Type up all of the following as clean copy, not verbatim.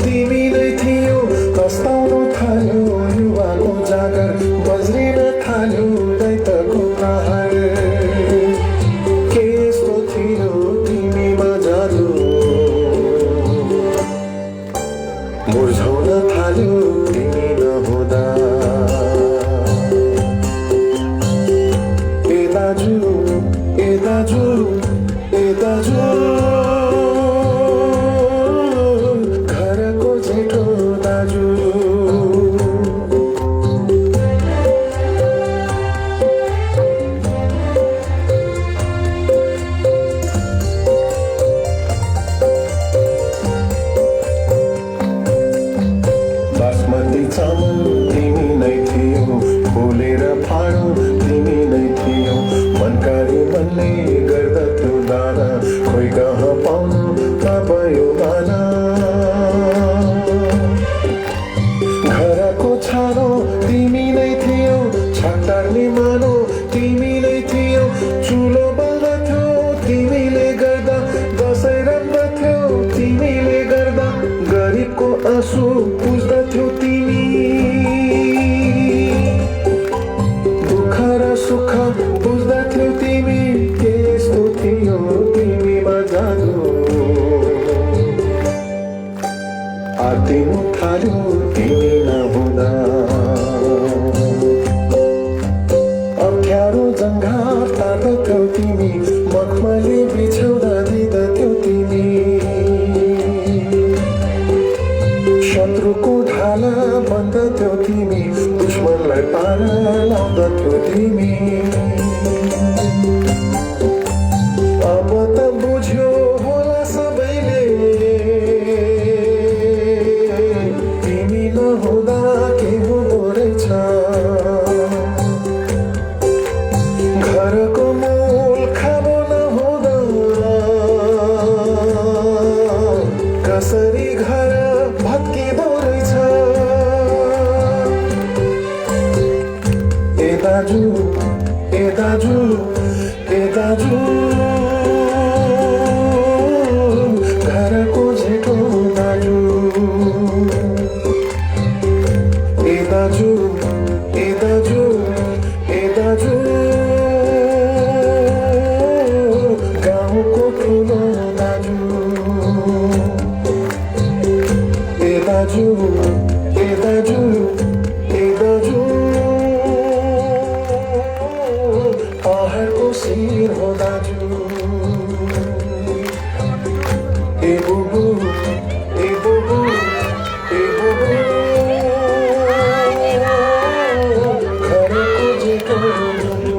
तिमी नै थियौ कस्ताउनु थाल्यो युवाको जागर बज्रिन थाल्यो दैतको प्रहार के यस्तो थियो तिमीमा जादु मुर्झाउन थाल्यो तिमी नहुँदा ए दाजु ए दाजु ए दाजु घरको जेठो दाजु बासमती चामल तिमी नै थियौ फुलेर फाडो तिमी नै थियौ मनकारी मनले गर्दथ्यौ दाना खोइ कहाँ पाउनु नपायो गाना घरको छानो तिमी नै थियौ छाक्टार्ने मानो तिमी नै थियौ चुलो बल्दथ्यो तिमीले गर्दा दसैँ रम्दथ्यो तिमीले गर्दा गरिबको आँसु पुज्दथ्यौ तिमी दुःख र सुख बुझ्दथ्यौ तिमी के यस्तो थियो तिमीमा जादु आत्तिनु थाल्यो तिमी नहुँदा अप्ठ्यारो जङ्घार तार्दथ्यौ तिमी मखमली बिछ्याउँदा दिँदथ्यौ तिमी शत्रुको ढाला बन्दथ्यौ तिमी दुश्मनलाई पार लाउँदथ्यौ तिमी अब त बुझ्यो होला सबैले तिमी नहुँदा के हुँदो रहेछ घरको मूल खानु नहुँदा कसरी घर भत्किँदो रहेछ ए दाजु ए दाजु ए दाजु घरको जेठो दाजु ए दाजु ए दाजु ए दाजु गाउँको ठुलो दाजु ए दाजु ए दाजु ए दाजु पहाडको शिर हो दाजु ए बुबु ए बुबु ए बुबु घरको जेठो दाजु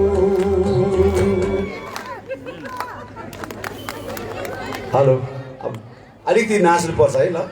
हेलो अब अलिकति नाच्नुपर्छ है ल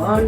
आज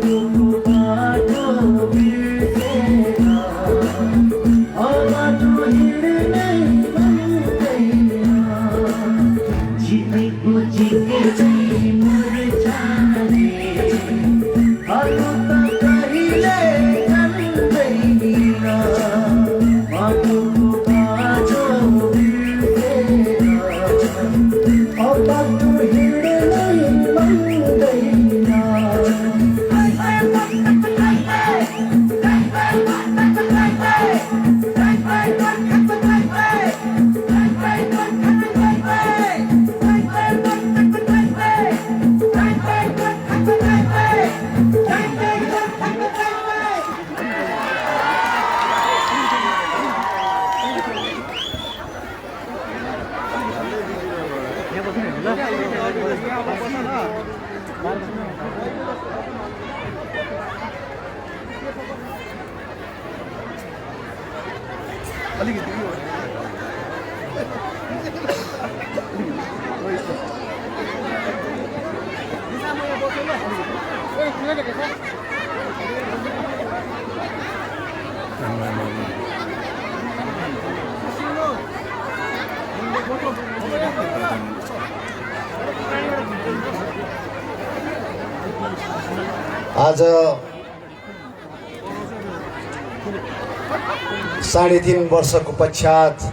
3.5 वर्षको पश्चात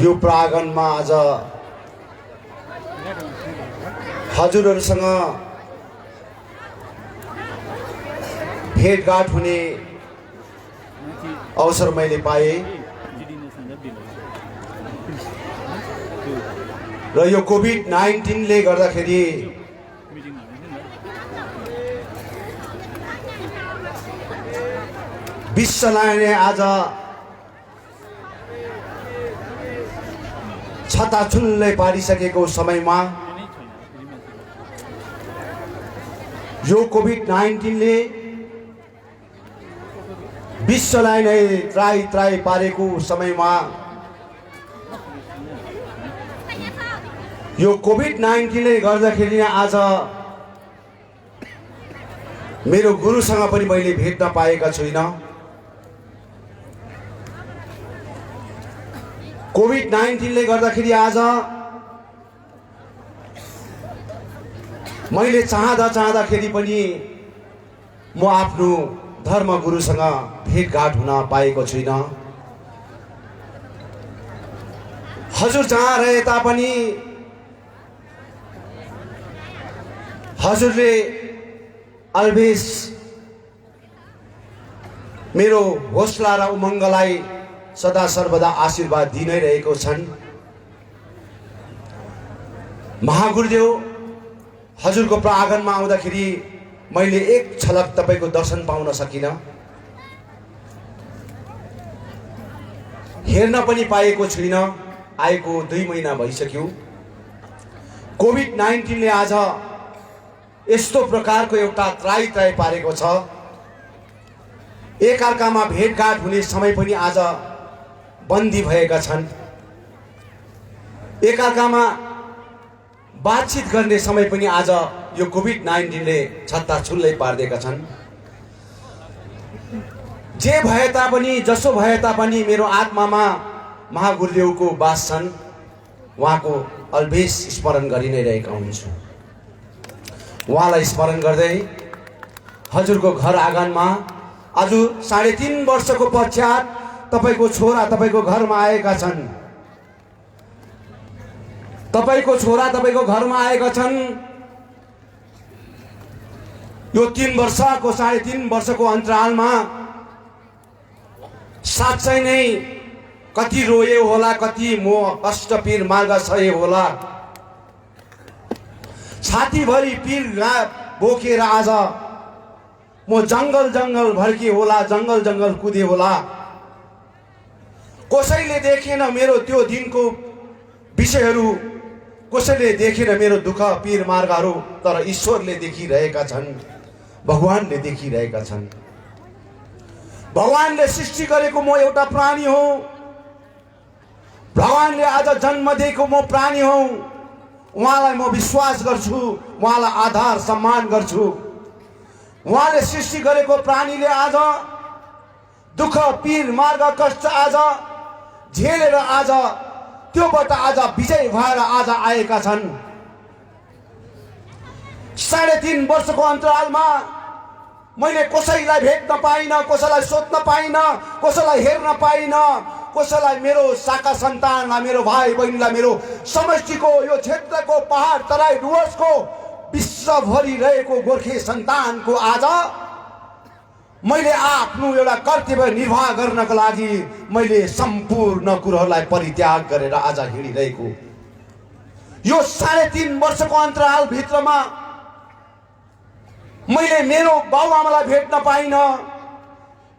यो प्राङ्गणमा आज हजुरहरूसँग भेटघाट हुने अवसर मैले पाएँ र यो कोभिड-19 ले गर्दाखेरि विश्वलाई नै आज छताछुल्लै पारिसकेको समयमा यो कोभिड-19 ले विश्वलाई नै त्राही त्राही पारेको समयमा यो कोभिड-19 ले गर्दाखेरि आज मेरो गुरुसँग पनि मैले भेट्न पाएका छुइनँ। कोभिड-19 ले गर्दाखेरि आज मैले चाहँदाखेरि पनि म आफ्नो धर्म गुरुसँग भेटघाट हुन पाएको छुइनँ। हजुर जहाँ रहे तापनि हजुरले अल्वेज मेरो हौसला र उमङ्गलाई सदा सर्वदा आशीर्वाद दिइ नै रहेको छन्। महागुरुदेव हजुरको प्राङ्गणमा आउँदाखेरि मैले एक झलक तपाईको दर्शन पाउन सकिनँ, हेर्न पनि पाएको छुइनँ। आएको 2 महिना भइसक्यो। कोभिड-19 ले आज यस्तो प्रकारको एउटा त्राही त्राही पारेको छ। एकअर्कामा भेटघाट हुने समय पनि आज बन्दी भएका छन्। एकअर्कामा बातचित गर्ने समय पनि आज यो कोभिड-19 ले छत्ताछुल्लै पार्दिएका छन्। जे भए तापनि जसो भए तापनि मेरो आत्मामा महागुरुदेवको वास छन्। उहाँको अल्वेज स्मरण गरि नै रहेका हुन्छु। उहाँलाई स्मरण गर्दै हजुरको घर आँगनमा आज 3.5 वर्षको पश्चात तपाईको छोरा तपाईको घरमा आएका छन्। तपाईको छोरा तपाईको घरमा आएका छन्। यो 3 वर्षको 3.5 वर्षको अन्तरालमा साँच्चै नै कति रोए होला, कति मोह कष्ट पीर मार्ग सहे होला। छातीभरि पीर बोकेर आज म जंगल जंगल भड्के होला, जंगल जंगल कुदे होला। कसैले देखेन मेरो त्यो दिनको विषयहरू, कसैले देखेन मेरो दुःख पीर मार्गहरू, तर ईश्वरले देखिरहेका छन्, भगवानले देखिरहेका छन्। भगवानले सृष्टि गरेको म एउटा प्राणी हुँ। भगवानले आज जन्म दिएको म प्राणी हुँ। उहाँलाई म विश्वास गर्छु, उहाँलाई आधार सम्मान गर्छु। उहाँले सृष्टि गरेको प्राणीले आज दुःख पीर मार्ग कष्ट आज झेलेर आज त्योबाट आज विजय भएर आज आएका छन्। 3.5 वर्षको अन्तरालमा मैले कसैलाई भेट्न पाइनँ, कसैलाई सोध्न पाइनँ, कसैलाई हेर्न पाइनँ, कसैलाई मेरो शाखा सन्तानलाई, मेरो भाइ बहिनीलाई, मेरो समष्टिको यो क्षेत्रको पहाड तराई डुवर्सको विश्वभरि रहेको गोर्खे सन्तानको आज मैले आफ्नो एउटा कर्तव्य निर्वाह गर्नको लागि मैले सम्पूर्ण कुरोहरूलाई परित्याग गरेर आज हिँडिरहेको यो 3.5 वर्षको अन्तराल भित्रमा मैले मेरो बाबुआमालाई भेट्न पाइनँ,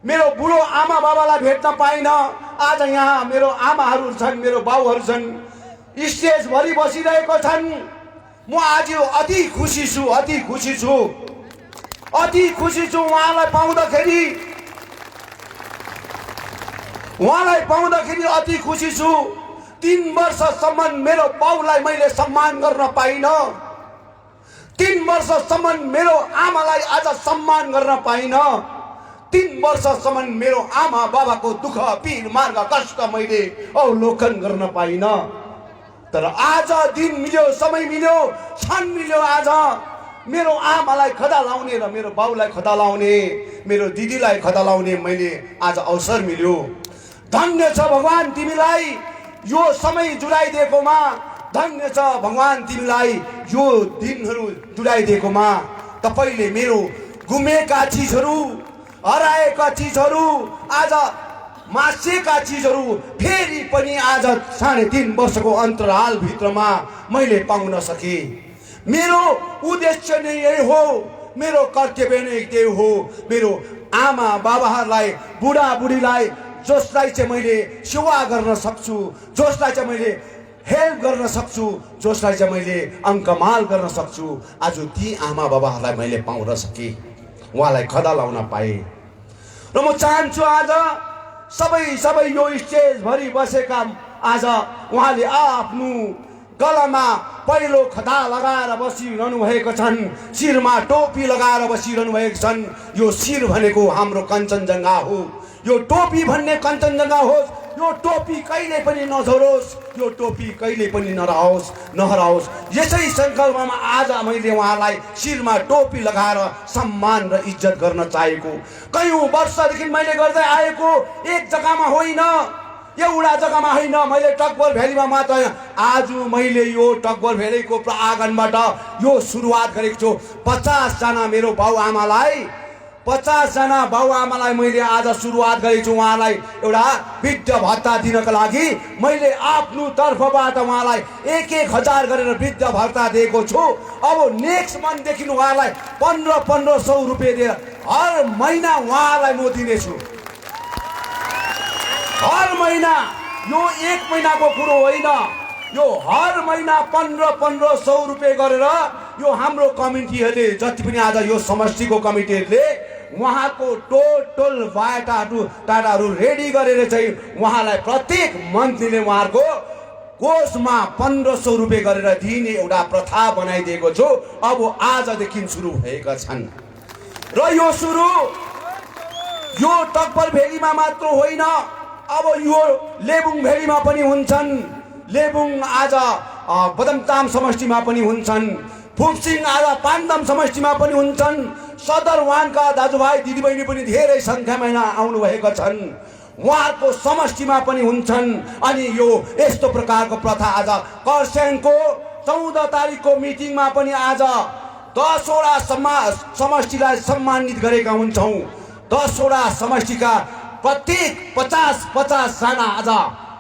मेरो बुढो आमा बाबालाई भेट्न पाइनँ। आज यहाँ मेरो आमाहरू छन्, मेरो बाबुहरू छन्, स्टेजभरि बसिरहेको छन्। म आज अति खुसी छु, अति खुसी छु, अति खुसी छु उहाँलाई पाउँदाखेरि अति खुसी छु। 3 वर्षसम्म मेरो बाउलाई मैले सम्मान गर्न पाइनँ, 3 वर्षसम्म मेरो आमालाई आज सम्मान गर्न पाइनँ, 3 वर्षसम्म मेरो आमा बाबाको दुःख पीर मार्ग कष्ट मैले अवलोकन गर्न पाइनँ। तर आज दिन मिल्यो, समय मिल्यो, क्षण मिल्यो। आज मेरो आमालाई खदा लाउने र मेरो बाउलाई खदा लाउने, मेरो दिदीलाई खदा लाउने मैले आज अवसर मिल्यो। धन्य छ भगवान तिमीलाई यो समय जुडाइदिएकोमा, धन्य छ भगवान तिमीलाई यो दिनहरू जुडाइदिएकोमा। तपाईले मेरो गुमेका चिजहरू, हराएका चिजहरू, आज मासेका चिजहरू फेरि पनि आज 3.5 वर्षको अन्तराल भित्रमा मैले पाउन सके। मेरो उद्देश्य नै यही हो, मेरो कर्तव्य नै त्यही हो। मेरो आमा बाबाहरूलाई, बुढा बुढीलाई, जसलाई चाहिँ मैले सेवा गर्न सक्छु, जसलाई चाहिँ मैले हेल्प गर्न सक्छु, जसलाई चाहिँ मैले अङ्कमाल गर्न सक्छु, आज ती आमा बाबाहरूलाई मैले पाउन सके, उहाँलाई खदा लाउन पाएँ। र म चाहन्छु आज सबै यो स्टेजभरि बसेका आज उहाँले आफ्नो गलामा पहिलो खदा लगाएर बसिरहनु भएको छन्, शिरमा टोपी लगाएर बसिरहनु भएको छन्। यो शिर भनेको हाम्रो कञ्चनजङ्घा हो, यो टोपी भन्ने कञ्चनजङ्घा होस्। यो टोपी कहिले पनि नझरोस्, यो टोपी कहिले पनि नहराओस्। यसै सङ्कल्पमा आज मैले उहाँलाई शिरमा टोपी लगाएर सम्मान र इज्जत गर्न चाहेको। कयौँ वर्षदेखि मैले गर्दै आएको, एक जग्गामा होइन, एउटा जग्गामा होइन, मैले टकभर भ्यालीमा मात्र। आज मैले यो टकभर भ्यालीको आँगनबाट यो सुरुवात गरेको छु। 50 जना मेरो बाउआमालाई, 50 जना बाउआमालाई मैले आज सुरुवात गरेको छु। उहाँलाई एउटा वृद्ध भत्ता दिनको लागि मैले आफ्नो तर्फबाट उहाँलाई 1,000 गरेर वृद्ध भत्ता दिएको छु। अब नेक्स्ट मन्थदेखि उहाँलाई 1500 रुपियाँ दिएर हर महिना उहाँलाई म दिनेछु। हर महिना, यो 1 महिनाको कुरो होइन, यो हर महिना 1500 रुपियाँ गरेर यो हाम्रो कमिटीहरूले, जति पनि आज यो समष्टिको कमिटीहरूले उहाँको टोटल बायोडाटाहरू रेडी गरेर चाहिँ उहाँलाई प्रत्येक मन्थलीले उहाँहरूको कोषमा 1500 रुपियाँ गरेर दिने एउटा प्रथा बनाइदिएको छु। अब आजदेखि सुरु भएका छन् र यो टकभर भेलीमा मात्र होइन, अब यो लेबुङ भेलीमा पनि हुन्छन्, लेबुङ आज बदमताम समष्टिमा पनि हुन्छन्, फुपसिङ आज पान्दाम समष्टिमा पनि हुन्छन्। सदरवानका दाजुभाइ दिदीबहिनी पनि धेरै सङ्ख्यामा आउनुभएका छन्, उहाँहरूको समष्टिमा पनि हुन्छन्। अनि यो यस्तो प्रकारको प्रथा आज कर्स्याङको 14 तारिकको मिटिङमा पनि आज 10 वटा समष्टिलाई सम्मानित गरेका हुन्छौँ। 10 वटा समष्टिका प्रत्येक 50 जना आज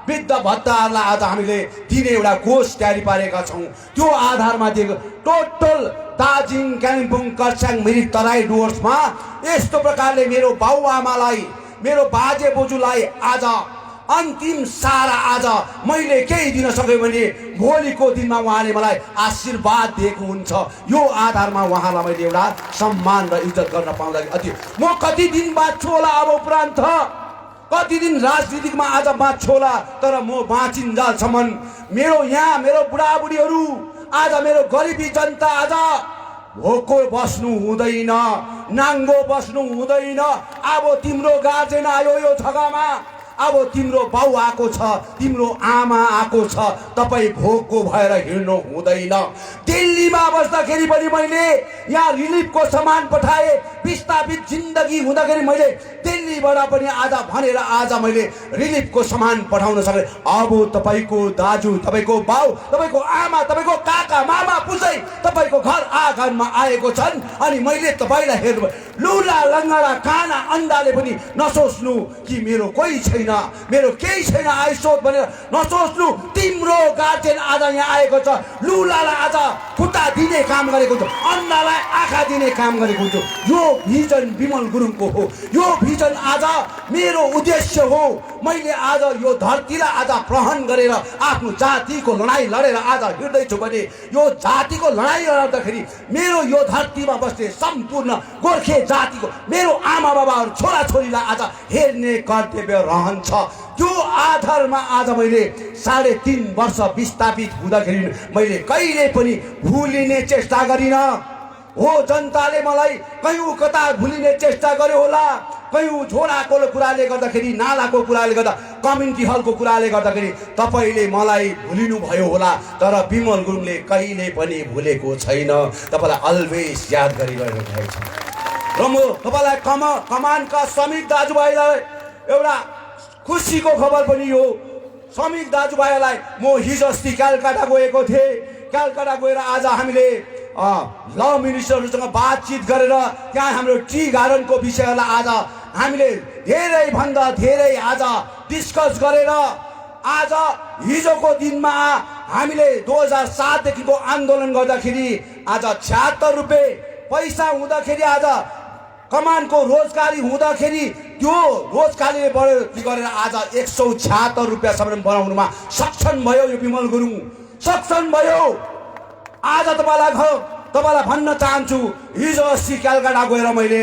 वृद्ध भत्ताहरूलाई आज हामीले दिने एउटा कोष तयारी पारेका छौँ। त्यो आधारमा दिएको टोटल दार्जिलिङ, कालिम्पोङ, कर्स्याङ, मिरिक, तराई डुवर्समा यस्तो प्रकारले मेरो बाउआमालाई, मेरो बाजे बोजूलाई आज अन्तिम सारा आज मैले केही दिन सक्यो भने भोलिको दिनमा उहाँले मलाई आशीर्वाद दिएको हुन्छ। यो आधारमा उहाँलाई मैले एउटा सम्मान र इज्जत गर्न पाउँदा म कति दिन बाँच्छु होला, अब उपरान्त कति दिन राजनीतिकमा आज बाँच्छु होला, तर म बाँचिन्जेलसम्म मेरो यहाँ मेरो बुढाबुढीहरू आज मेरो गरिबी जनता आज भोको बस्नु हुँदैन, नाङ्गो बस्नु हुँदैन। अब तिम्रो गार्जेन आयो यो जग्गामा, अब तिम्रो बाउ आएको छ, तिम्रो आमा आएको छ, तपाईँ भोकको भएर हिँड्नु हुँदैन। दिल्लीमा बस्दाखेरि पनि मैले यहाँ रिलिफको सामान पठाएँ, विस्थापित जिन्दगी हुँदाखेरि मैले दिल्लीबाट पनि आज भनेर आज मैले रिलिफको सामान पठाउन सकेँ। अब तपाईँको दाजु, तपाईँको बाउ, तपाईँको आमा, तपाईँको काका मामा पुजै तपाईँको घर आँगनमा आएको छन् अनि मैले तपाईँलाई हेर्नु लुला लङ्गडा काना अन्डाले पनि नसोच्नु कि मेरो कोही छैन, मेरो केही छैन आइसोध भनेर नसोच्नु। तिम्रो गार्जेन आज यहाँ आएको छ, लुलालाई आज खुट्टा दिने काम गरेको छु, अन्डालाई आँखा दिने काम गरेको छु। यो भिजन विमल गुरुङको हो, यो भिजन आज मेरो उद्देश्य हो। मैले आज यो धरतीलाई आज ग्रहण गरेर आफ्नो जातिको लडाइँ लडेर आज हिँड्दैछु भने यो जातिको लडाइँ लड्दाखेरि मेरो यो धरतीमा बस्ने सम्पूर्ण गोर्खे जातिको मेरो आमा बाबाहरू छोराछोरीलाई आज हेर्ने कर्तव्य रहन्छ। त्यो आधारमा आज मैले 3.5 वर्ष विस्थापित हुँदाखेरि मैले कहिले पनि भुलिने चेष्टा गरिनँ। हो जनताले मलाई कयौँ कता भुलिने चेष्टा गर्यो होला, कयौँ छोराको कुराले गर्दाखेरि, नालाको कुराले गर्दा, कम्युनिटी हलको कुराले गर्दाखेरि तपाईँले मलाई भुलिनु भयो होला, तर विमल गुरुङले कहिले पनि भुलेको छैन। तपाईँलाई अलवेज याद गरिरहेको छ। र म तपाईँलाई कमानका श्रमिक दाजुभाइलाई एउटा खुसीको खबर पनि हो। श्रमिक दाजुभाइलाई म हिजो अस्ति कलकत्ता गएको थिएँ। कलकत्ता गएर आज हामीले ल मिनिस्टरहरूसँग बातचित गरेर त्यहाँ हाम्रो टी गार्डनको विषयलाई आज हामीले धेरैभन्दा धेरै आज डिस्कस गरेर आज हिजोको दिनमा हामीले 2007 देखिको आन्दोलन गर्दाखेरि आज 76 रुपियाँ पैसा हुँदाखेरि आज कमानको रोजगारी हुँदाखेरि त्यो रोजगारीले बढोत्तरी गरेर आज 176 रुपियाँसम्म बनाउनुमा सक्षम भयो यो विमल गुरुङ, सक्षम भयो। आज तपाईँलाई भन्न चाहन्छु, हिजो अस्ति कलकत्ता गएर मैले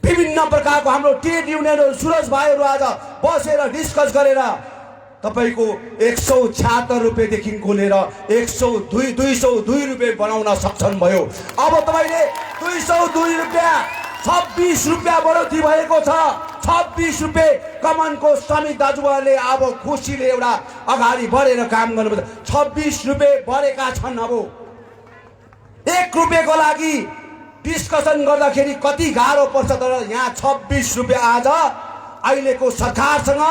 विभिन्न प्रकारको हाम्रो ट्रेड युनियनहरू सुरज भाइहरू आज बसेर डिस्कस गरेर तपाईँको 176 रुपियाँदेखिको लिएर 202 रुपियाँ बनाउन सक्षम भयो। अब तपाईँले 202 रुपियाँ 26 रुपियाँ बढोत्तरी भएको छ। 26 रुपियाँ कमानको श्रमिक दाजुभाइले अब खुसीले एउटा अगाडि बढेर काम गर्नुपर्छ। 26 रुपियाँ बढेका छन्। अब 1 रुपियाँको लागि डिस्कसन गर्दाखेरि कति गाह्रो पर्छ, तर यहाँ 26 रुपियाँ आज अहिलेको सरकारसँग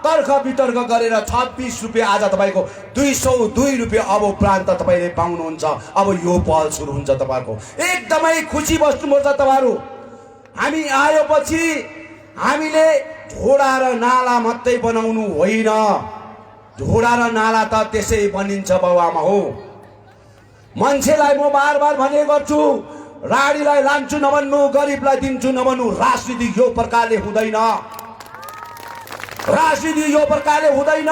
तर्क वितर्क गरेर 26 रुपियाँ आज तपाईँको 202 रुपियाँ अब उपरान्त तपाईँले पाउनुहुन्छ। अब यो पहल सुरु हुन्छ। तपाईँको एकदमै खुसी बस्नुपर्छ तपाईँहरू। हामी आएपछि हामीले झोडा र नाला मात्रै बनाउनु होइन, झोडा र नाला त त्यसै बनिन्छ बाबुआमा हो। मान्छेलाई म बार बार भने गर्छु, राडीलाई लान्छु नभन्नु, गरिबलाई दिन्छु नभन्नु। राजनीति यो प्रकारले हुँदैन, राजनीति यो प्रकारले हुँदैन।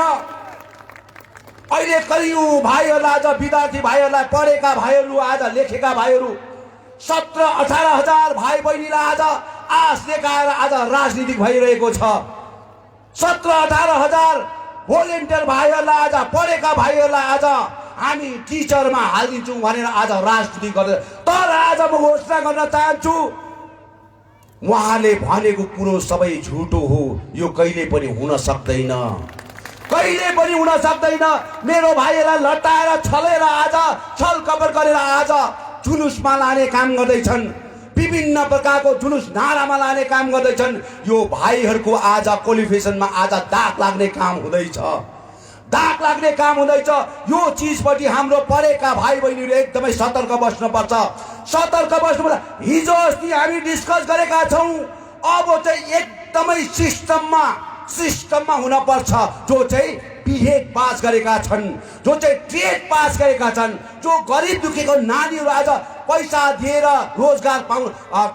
अहिले कयौँ भाइहरूलाई आज विद्यार्थी भाइहरूलाई, पढेका भाइहरू, आज लेखेका भाइहरू 17-18 हजार भाइ बहिनीलाई आज आश देखाएर आज राजनीतिक भइरहेको छ। 17-18 हजार भोलिन्टियर भाइहरूलाई, आज पढेका भाइहरूलाई आज हामी टिचरमा हालिदिन्छौँ भनेर आज राजनीति गर्दै। तर आज म घोषणा गर्न चाहन्छु, उहाँले भनेको कुरो सबै झुटो हो। यो कहिले पनि हुन सक्दैन, कहिले पनि हुन सक्दैन। मेरो भाइहरूलाई लटाएर छलेर आज छल कपट गरेर आज जुलुसमा लाने काम गर्दैछन्, विभिन्न प्रकारको जुलुस नारामा लाने काम गर्दैछन्। यो भाइहरूको आज क्वालिफिकेसनमा आज दाग लाग्ने काम हुँदैछ, दाग लाग्ने काम हुँदैछ। यो चिजपट्टि हाम्रो पढेका भाइ बहिनीहरू एकदमै सतर्क बस्नुपर्छ, सतर्क बस्नुपर्छ। हिजो अस्ति हामी डिस्कस गरेका छौँ, अब चाहिँ एकदमै सिस्टममा हुनपर्छ। जो चाहिँ बिएड पास गरेका छन्, जो चाहिँ ट्रेड पास गरेका छन्, जो गरिब दुखीको नानीहरू आज पैसा दिएर रोजगार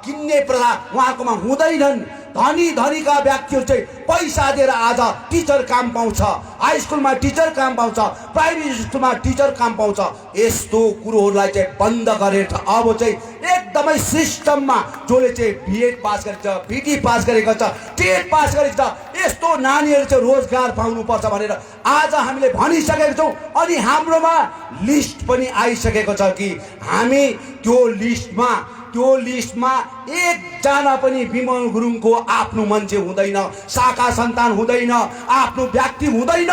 किन्ने प्रथा उहाँकोमा हुँदैनन्। धनीका व्यक्तिहरू चाहिँ पैसा दिएर आज टिचर काम पाउँछ, हाई स्कुलमा टिचर काम पाउँछ, प्राइमेरी स्कुलमा टिचर काम पाउँछ। यस्तो कुरोहरूलाई चाहिँ बन्द गरेर अब चाहिँ एकदमै सिस्टममा जसले चाहिँ बिएड पास गरेको छ, बिटी पास गरेको छ, टेट पास गरेको छ, यस्तो नानीहरू चाहिँ रोजगार पाउनुपर्छ भनेर आज हामीले भनिसकेका छौँ। अनि हाम्रोमा लिस्ट पनि आइसकेको छ कि हामी त्यो लिस्टमा एकजना पनि विमल गुरुङको आफ्नो मान्छे हुँदैन, शाखा सन्तान हुँदैन, आफ्नो व्यक्ति हुँदैन।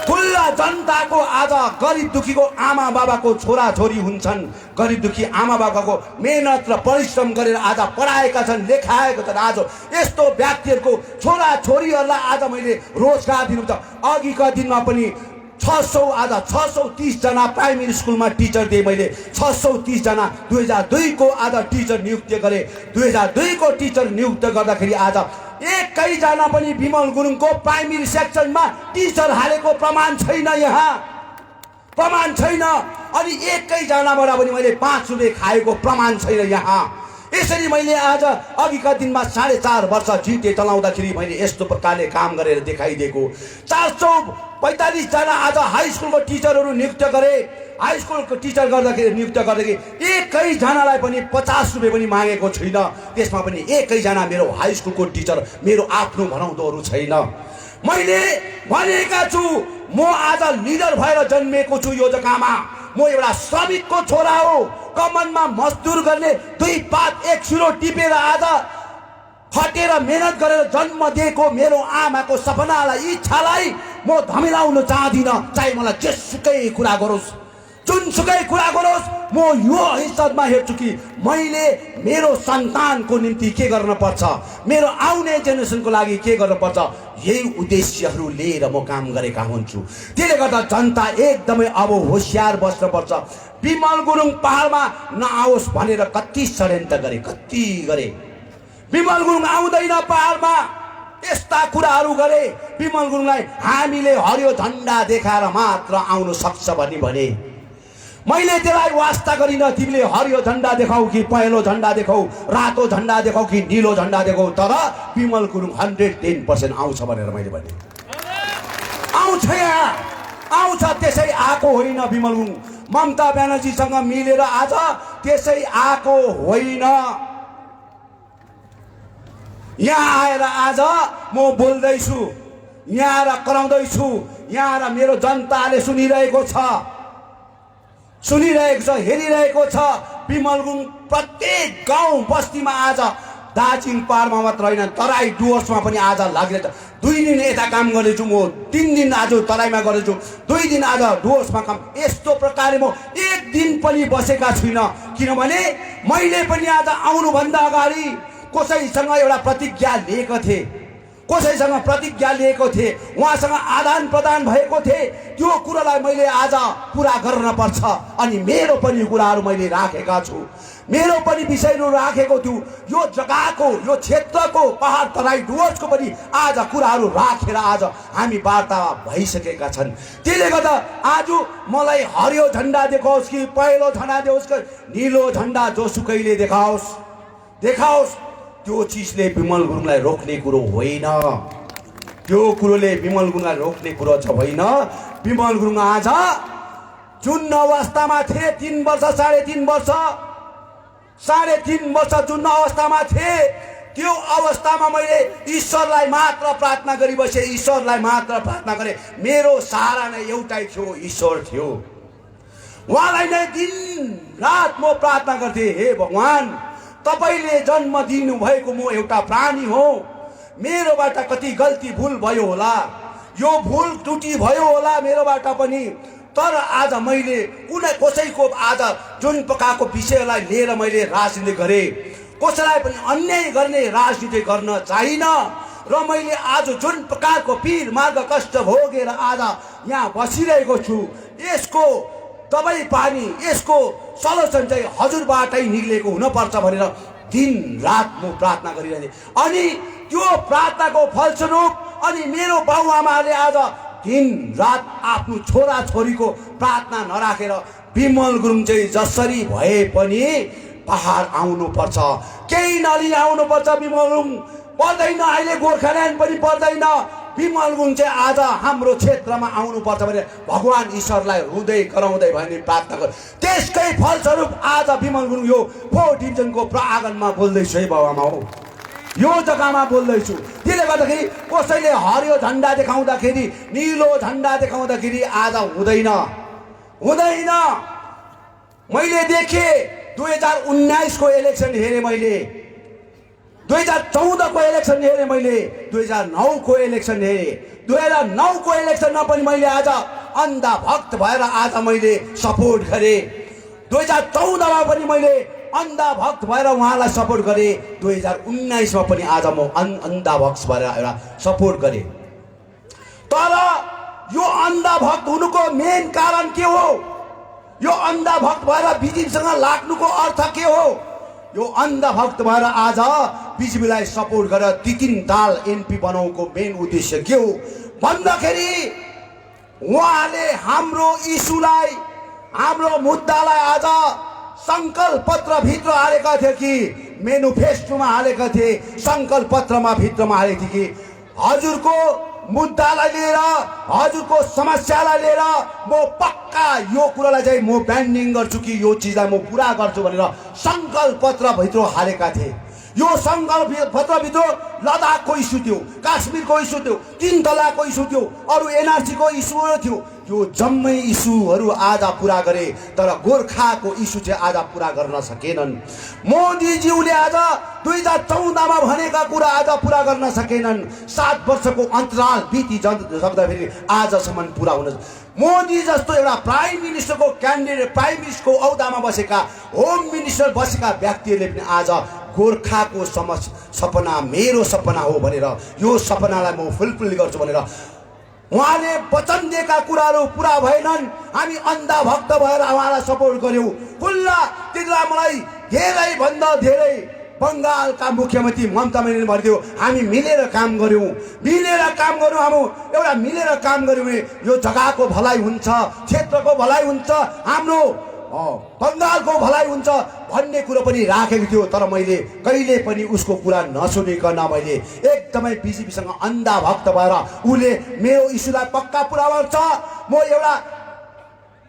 खुल्ला जनताको आज गरिब दुखीको आमा बाबाको छोरा छोरी हुन्छन्। गरिब दुखी आमा बाबाको मेहनत र परिश्रम गरेर आज पढाएका छन्, लेखाएका छन्। आज यस्तो व्यक्तिहरूको छोरा छोरीहरूलाई आज मैले रोजगार दिनु छ। अघिका दिनमा पनि 630 जना प्राइमेरी स्कुलमा टिचर दिए मैले। 630 जना 2002 को आज टिचर नियुक्त गरे। 2002 को टिचर नियुक्त गर्दाखेरि आज एकैजना पनि विमल गुरुङको प्राइमेरी सेक्सनमा टिचर हालेको प्रमाण छैन, यहाँ प्रमाण छैन। अनि एकैजनाबाट पनि मैले 5 रुपियाँ खाएको प्रमाण छैन यहाँ। यसरी मैले आज अघिका दिनमा 4.5 वर्ष जिटे चलाउँदाखेरि मैले यस्तो प्रकारले काम गरेर देखाइदिएको। 445 जना आज हाई स्कुलको टिचरहरू नियुक्त गरे। हाई स्कुलको टिचर गर्दाखेरि नियुक्त गर्दाखेरि एकैजनालाई पनि 50 रुपियाँ पनि मागेको छैन। त्यसमा पनि एकैजना मेरो हाई स्कुलको टिचर मेरो आफ्नो भनाउँदोहरू छैन। मैले भनेका छु म आज लिडर भएर जन्मेको छु यो जग्गामा। म एउटा श्रमिकको छोरा हो। कमानमा मजदुर गर्ने 2 पात 1 सिरो टिपेर आज खटेर मेहनत गरेर जन्म दिएको मेरो आमाको सपनालाई, इच्छालाई म धमिलाउन चाहदिनँ। चाहे मलाई जेसुकै कुरा गरोस्, जुनसुकै कुरा गरोस्, म यो हिसाबमा हेर्छु कि मैले मेरो सन्तानको निम्ति के गर्न पर्छ, मेरो आउने जेनेरेसनको लागि के गर्न पर्छ। यही उद्देश्यहरू लिएर म काम गरेका हुन्छु। त्यसले गर्दा जनता एकदमै अब होशियार बस्नुपर्छ। विमल गुरुङ पहाडमा नआओस् भनेर कति षड्यन्त्र गरे। विमल गुरुङ आउँदैन पहाडमा, यस्ता कुराहरू गरे। विमल गुरुङलाई हामीले हरियो झन्डा देखाएर मात्र आउन सक्छ भने मैले त्यसलाई वास्ता गरिनँ। तिमीले हरियो झन्डा देखाऊ कि पहेँलो झन्डा देखाऊ, रातो झन्डा देखाऊ कि नीलो झन्डा देखाऊ, तर विमल गुरुङ 110% आउँछ भनेर मैले भने। आउँछ, यहाँ आउँछ। त्यसै आएको होइन विमल गुरुङ। ममता ब्यानर्जीसँग मिलेर आज त्यसै आएको होइन। यहाँ आएर आज म बोल्दैछु, यहाँ आएर कराउँदैछु, यहाँ आएर मेरो जनताले सुनिरहेको छ, हेरिरहेको छ। विमल गुरुङ प्रत्येक गाउँ बस्तीमा आज दार्जिलिङ पहाडमा मात्र होइन, तराई डुवर्समा पनि आज लागिरहेछ। 2 दिन यता काम गर्दैछु म, 3 दिन आज तराईमा गर्दैछु, 2 दिन आज डुवर्समा काम। यस्तो प्रकारले म 1 दिन पनि बसेका छुइनँ। किनभने मैले पनि आज आउनुभन्दा अगाडि कसैसँग एउटा प्रतिज्ञा लिएको थिएँ, उहाँसँग आदान प्रदान भएको थिए। त्यो कुरालाई मैले आज पुरा गर्न पर्छ। अनि मेरो पनि कुराहरू मैले राखेका छु, मेरो पनि विषयहरू राखेको छु। यो जग्गाको, यो क्षेत्रको, पहाड तराई डुवर्सको पनि आज कुराहरू राखेर आज हामी वार्ता भइसकेका छन्। त्यसले गर्दा आज मलाई हरियो झन्डा देखाओस् कि पहेँलो झन्डा देखाओस् कि नीलो झन्डा जोसुकैले देखाओस्, त्यो चिजले विमल गुरुङलाई रोक्ने कुरो होइन। त्यो कुरोले विमल गुरुङलाई रोक्ने कुरो छ होइन। विमल गुरुङ आज जुन अवस्थामा थिए, 3 वर्ष 3.5 वर्ष जुन अवस्थामा थिए, त्यो अवस्थामा मैले ईश्वरलाई मात्र प्रार्थना गरिबसे, ईश्वरलाई मात्र प्रार्थना गरे। मेरो सहारा नै एउटै थियो, ईश्वर थियो। उहाँलाई नै दिन रात म प्रार्थना गर्थेँ, हे भगवान तपाईले जन्म दिनु भएको म एउटा प्राणी हो, मेरोबाट कति गल्ती भुल भयो होला, यो भुल त्रुटि भयो होला मेरोबाट पनि। तर आज मैले कुनै कसैको आज जुन प्रकारको विषयलाई लिएर मैले राजनीति गरेँ, कसैलाई पनि अन्याय गर्ने राजनीति गर्न चाहिन्न। र मैले आज जुन प्रकारको पीर मार्ग कष्ट भोगेर आज यहाँ बसिरहेको छु, यसको दबाई पानी, यसको सल्युसन चाहिँ हजुरबाटै निक्लेको हुनुपर्छ भनेर दिन रात म प्रार्थना गरिरहेँ। अनि त्यो प्रार्थनाको फलस्वरूप अनि मेरो बाबुआमाले आज दिन रात आफ्नो छोरा छोरीको प्रार्थना नराखेर विमल गुरुङ चाहिँ जसरी भए पनि पहाड आउनुपर्छ, केही नलिई आउनुपर्छ। विमल गुरुङ पर्दैन, अहिले गोर्खाल्यान्ड पनि पर्दैन। विमल गुरुङ चाहिँ आज हाम्रो क्षेत्रमा आउनुपर्छ भने भगवान ईश्वरलाई रुँदै कराउँदै भने प्रार्थना गर। त्यसकै फलस्वरूप आज विमल गुरुङ यो 4 डिभिजनको प्राङ्गणमा बोल्दैछु है बाबुआमा हो। यो जग्गामा बोल्दैछु। त्यसले गर्दाखेरि कसैले हरियो झन्डा देखाउँदाखेरि, नीलो झन्डा देखाउँदाखेरि आज हुँदैन। मैले देखेँ 2019 को इलेक्सन हेरेँ, मैले 2014 को इलेक्सन हेरेँ, मैले 2009 को इलेक्सन हेरेँ। 2009 को इलेक्सनमा पनि मैले आज अन्धा भक्त भएर आज मैले सपोर्ट गरेँ। 2014 पनि मैले अन्धा भक्त भएर उहाँलाई सपोर्ट गरेँ। 2019 मा पनि आज म अन्धा भक्त भएर एउटा सपोर्ट गरेँ। तर यो अन्धा भक्त हुनुको मेन कारण के हो? यो अन्धा भक्त भएर बिजेपीसँग लाग्नुको अर्थ के हो? यो अन्धा भक्त भएर आज बिजेपीलाई सपोर्ट गरेर तितिन ताल एमपी बनाउनुको मेन उद्देश्य के हो भन्दाखेरि उहाँले हाम्रो इस्युलाई, हाम्रो मुद्दालाई आज संकल्प पत्र भित्र हालेका थिए कि मेनिफेस्टोमा हालेका थिए, संकल्प पत्रमा भित्रमा हालेको थिए कि हजुरको मुद्दालाई लिएर, हजुरको समस्यालाई लिएर म पक्का यो कुरालाई चाहिँ म ब्यान्डिङ गर्छु कि यो चिजलाई म पुरा गर्छु भनेर संकल्प पत्र भित्र हालेका थिए। यो संकल्प पत्रभित्र लद्दाखको इस्यु थियो, काश्मीरको इस्यु थियो, 3 तलाकको इस्यु थियो, अरू एनआरसीको इस्युहरू थियो। यो जम्मै इस्युहरू आज पुरा गरे, तर गोर्खाको इस्यु चाहिँ आज पुरा गर्न सकेनन्। मोदीज्यूले आज 2014 मा भनेका कुरा आज पुरा गर्न सकेनन्। 7 वर्षको अन्तराल बिति सक्दाखेरि आजसम्म पुरा हुन। मोदी जस्तो एउटा प्राइम मिनिस्टरको क्यान्डिडेट, प्राइम मिनिस्टरको औदामा बसेका, होम मिनिस्टर बसेका व्यक्तिहरूले पनि आज गोर्खाको सपना मेरो सपना हो भनेर, यो सपनालाई म फुलफिल गर्छु भनेर उहाँले वचन दिएका कुराहरू पुरा भएनन्। हामी अन्धा भक्त भएर उहाँलाई सपोर्ट गर्यौँ खुल्ला। त्यतिबेला मलाई धेरै भन्दा धेरै बङ्गालका मुख्यमन्त्री ममता ब्यानर्जीले भन्थ्यो हामी मिलेर काम गऱ्यौँ, हाम्रो एउटा मिलेर काम गऱ्यौँ भने यो जग्गाको भलाइ हुन्छ, क्षेत्रको भलाइ हुन्छ, हाम्रो बङ्गालको भलाइ हुन्छ भन्ने कुरो पनि राखेको थियो। तर मैले कहिले पनि उसको कुरा नसुनिकन मैले एकदमै बिजेपीसँग अन्धा भक्त भएर उसले मेरो इस्युलाई पक्का पुरा गर्छ, म एउटा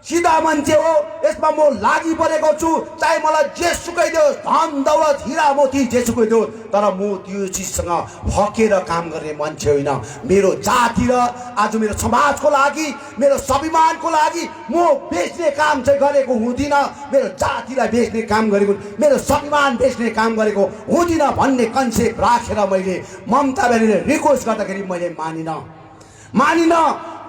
सिधा मान्छे हो, यसमा म लागि परेको छु, चाहे मलाई जे सुकाइदियोस्, धन दौलत हिरा मोती जे सुकाइदियोस्, तर म त्यो चिजसँग फकेर काम गर्ने मान्छे होइन। मेरो जाति र आज मेरो समाजको लागि, मेरो स्वाभिमानको लागि म बेच्ने काम चाहिँ गरेको हुँदिनँ, मेरो जातिलाई बेच्ने काम गरेको, मेरो स्वाभिमान बेच्ने काम गरेको हुँदिनँ भन्ने कन्सेप्ट राखेर मैले ममता ब्यानर्जीले रिक्वेस्ट गर्दाखेरि मैले मानिनँ।